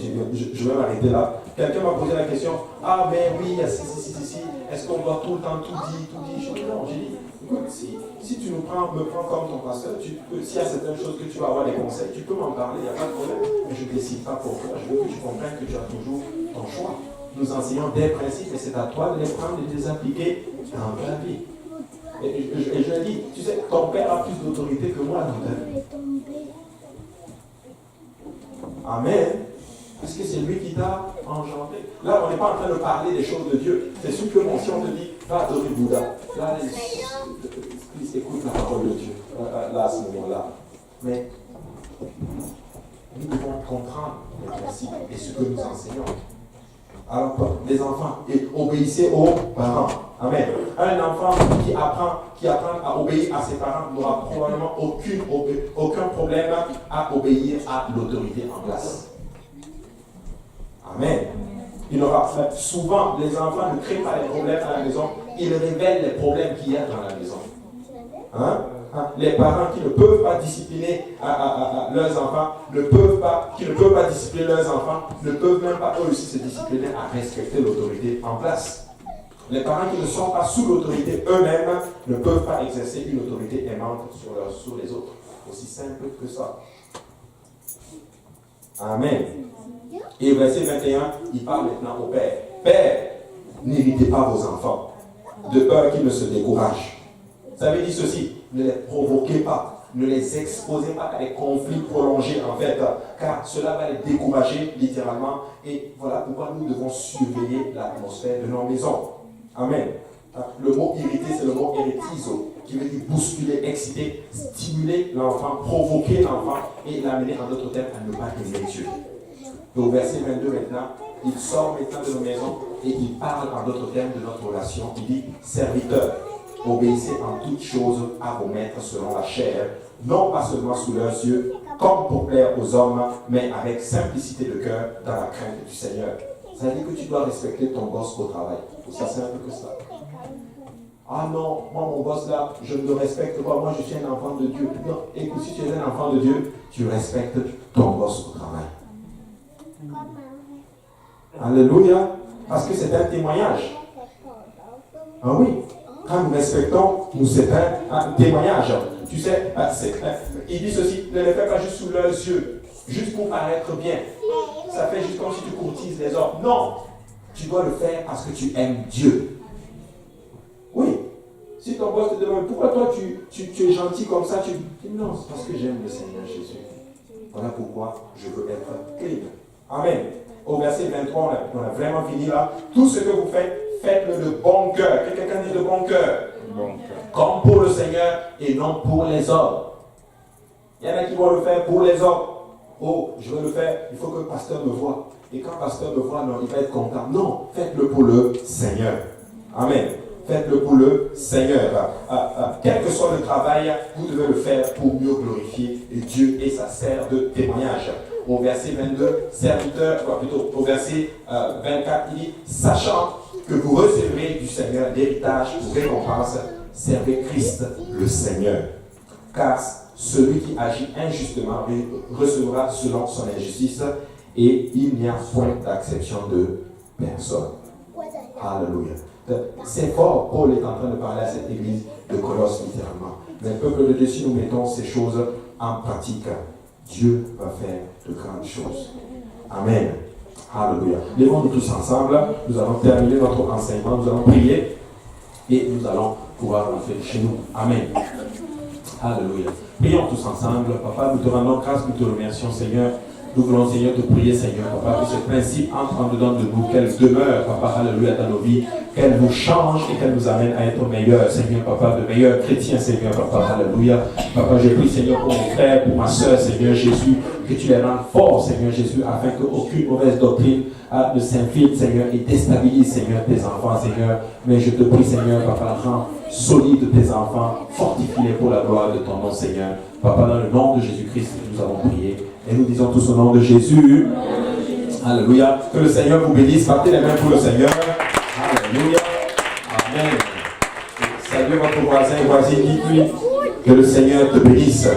je vais m'arrêter là. Quelqu'un m'a posé la question, ah mais oui, si, est-ce qu'on doit tout le temps tout dire? Je dis non, j'ai dit, écoute, si tu me prends comme ton pasteur, s'il y a certaines choses que tu vas avoir des conseils, tu peux m'en parler, il n'y a pas de problème, mais je ne décide pas pour toi, je veux que tu comprennes que tu as toujours ton choix. Nous enseignons des principes et c'est à toi de les prendre et de les appliquer dans ta vie. Et je dis, tu sais, ton père a plus d'autorité que moi dans ta vie. Amen. Parce que c'est lui qui t'a engendré. Là, on n'est pas en train de parler des choses de Dieu. C'est sûr que si on te dit, va adorer Bouddha. Là, écoute la parole de Dieu. Là, à ce moment-là. Mais nous devons comprendre les principes et ce que nous enseignons. Alors, les enfants, obéissez aux parents. Amen. Un enfant qui apprend à obéir à ses parents n'aura probablement aucun problème à obéir à l'autorité en place. Amen. Souvent, les enfants ne créent pas les problèmes à la maison, ils révèlent les problèmes qu'il y a dans la maison. Les parents qui ne peuvent pas discipliner leurs enfants, qui ne peuvent pas discipliner leurs enfants, ne peuvent même pas eux aussi se discipliner à respecter l'autorité en place. Les parents qui ne sont pas sous l'autorité eux-mêmes ne peuvent pas exercer une autorité aimante sur les autres. Aussi simple que ça. Amen. Et au verset 21, il parle maintenant au Père. Père, n'irritez pas vos enfants, de peur qu'ils ne se découragent. Ça veut dire ceci, ne les provoquez pas, ne les exposez pas à des conflits prolongés en fait, car cela va les décourager littéralement. Et voilà pourquoi nous devons surveiller l'atmosphère de nos maisons. Amen. Le mot irriter, c'est le mot eretizo, qui veut dire bousculer, exciter, stimuler l'enfant, provoquer l'enfant et l'amener en d'autres termes à ne pas aimer Dieu. Et au verset 22 maintenant, il sort maintenant de nos maisons et il parle en d'autres termes de notre relation. Il dit, serviteurs, obéissez en toutes choses à vos maîtres selon la chair, non pas seulement sous leurs yeux, comme pour plaire aux hommes, mais avec simplicité de cœur dans la crainte du Seigneur. Ça veut dire que tu dois respecter ton boss au travail. C'est aussi simple que ça. Ah non, moi mon boss là, je ne le respecte pas, moi je suis un enfant de Dieu. Non, écoute, si tu es un enfant de Dieu, tu respectes ton boss au travail. Alléluia. Parce que c'est un témoignage. Ah oui. Quand nous respectons, c'est un témoignage. Tu sais, il dit ceci, ne le fais pas juste sous leurs yeux, juste pour paraître bien. Ça fait juste comme si tu courtises les hommes. Non, tu dois le faire parce que tu aimes Dieu. Oui. Si ton boss te demande, pourquoi toi tu es gentil comme ça, tu dis non, c'est parce que j'aime le Seigneur Jésus. Voilà pourquoi je veux être clean. Amen. Au verset 23, on a vraiment fini là. Tout ce que vous faites, faites-le de bon cœur. Que quelqu'un dise de bon cœur. Comme pour le Seigneur et non pour les hommes. Il y en a qui vont le faire pour les hommes. Oh, je veux le faire, il faut que le pasteur me voie. Et quand le pasteur me voit, non, il va être content. Non, faites-le pour le Seigneur. Amen. Faites-le pour le Seigneur. Quel que soit le travail, vous devez le faire pour mieux glorifier Dieu et ça sert de témoignage. Au verset 22, serviteur, plutôt au verset 24, il dit, sachant que vous recevrez du Seigneur l'héritage pour récompense, servez Christ le Seigneur. Car celui qui agit injustement recevra selon son injustice et il n'y a point d'acception de personne. Alléluia. C'est fort, Paul est en train de parler à cette église de Colosse littéralement. Mais le peuple de Dieu, si nous mettons ces choses en pratique, Dieu va faire de grandes choses. Amen. Alléluia. Levons-nous tous ensemble. Nous allons terminer notre enseignement. Nous allons prier et nous allons pouvoir rentrer chez nous. Amen. Alléluia. Prions tous ensemble. Papa, nous te rendons grâce, nous te remercions, Seigneur. Nous voulons, Seigneur, te prier, Seigneur, Papa, que ce principe entre en dedans de nous, qu'elle demeure, Papa, alléluia, dans nos vies, qu'elle nous change et qu'elle nous amène à être meilleurs, Seigneur, Papa, de meilleurs chrétiens, Seigneur, Papa, alléluia. Papa, je prie, Seigneur, pour mon frère, pour ma soeur, Seigneur Jésus, que tu les rendes forts, Seigneur Jésus, afin qu'aucune mauvaise doctrine ne s'infiltre, Seigneur, et déstabilise, Seigneur, tes enfants, Seigneur. Mais je te prie, Seigneur, Papa, rends solide tes enfants, fortifie-les pour la gloire de ton nom, Seigneur. Papa, dans le nom de Jésus-Christ, nous avons prié. Et nous disons tous au nom de Jésus. Alléluia. Que le Seigneur vous bénisse. Partez les mains pour le Seigneur. Alléluia. Amen. Saluez votre voisin et voisine. Dites-lui que le Seigneur te bénisse.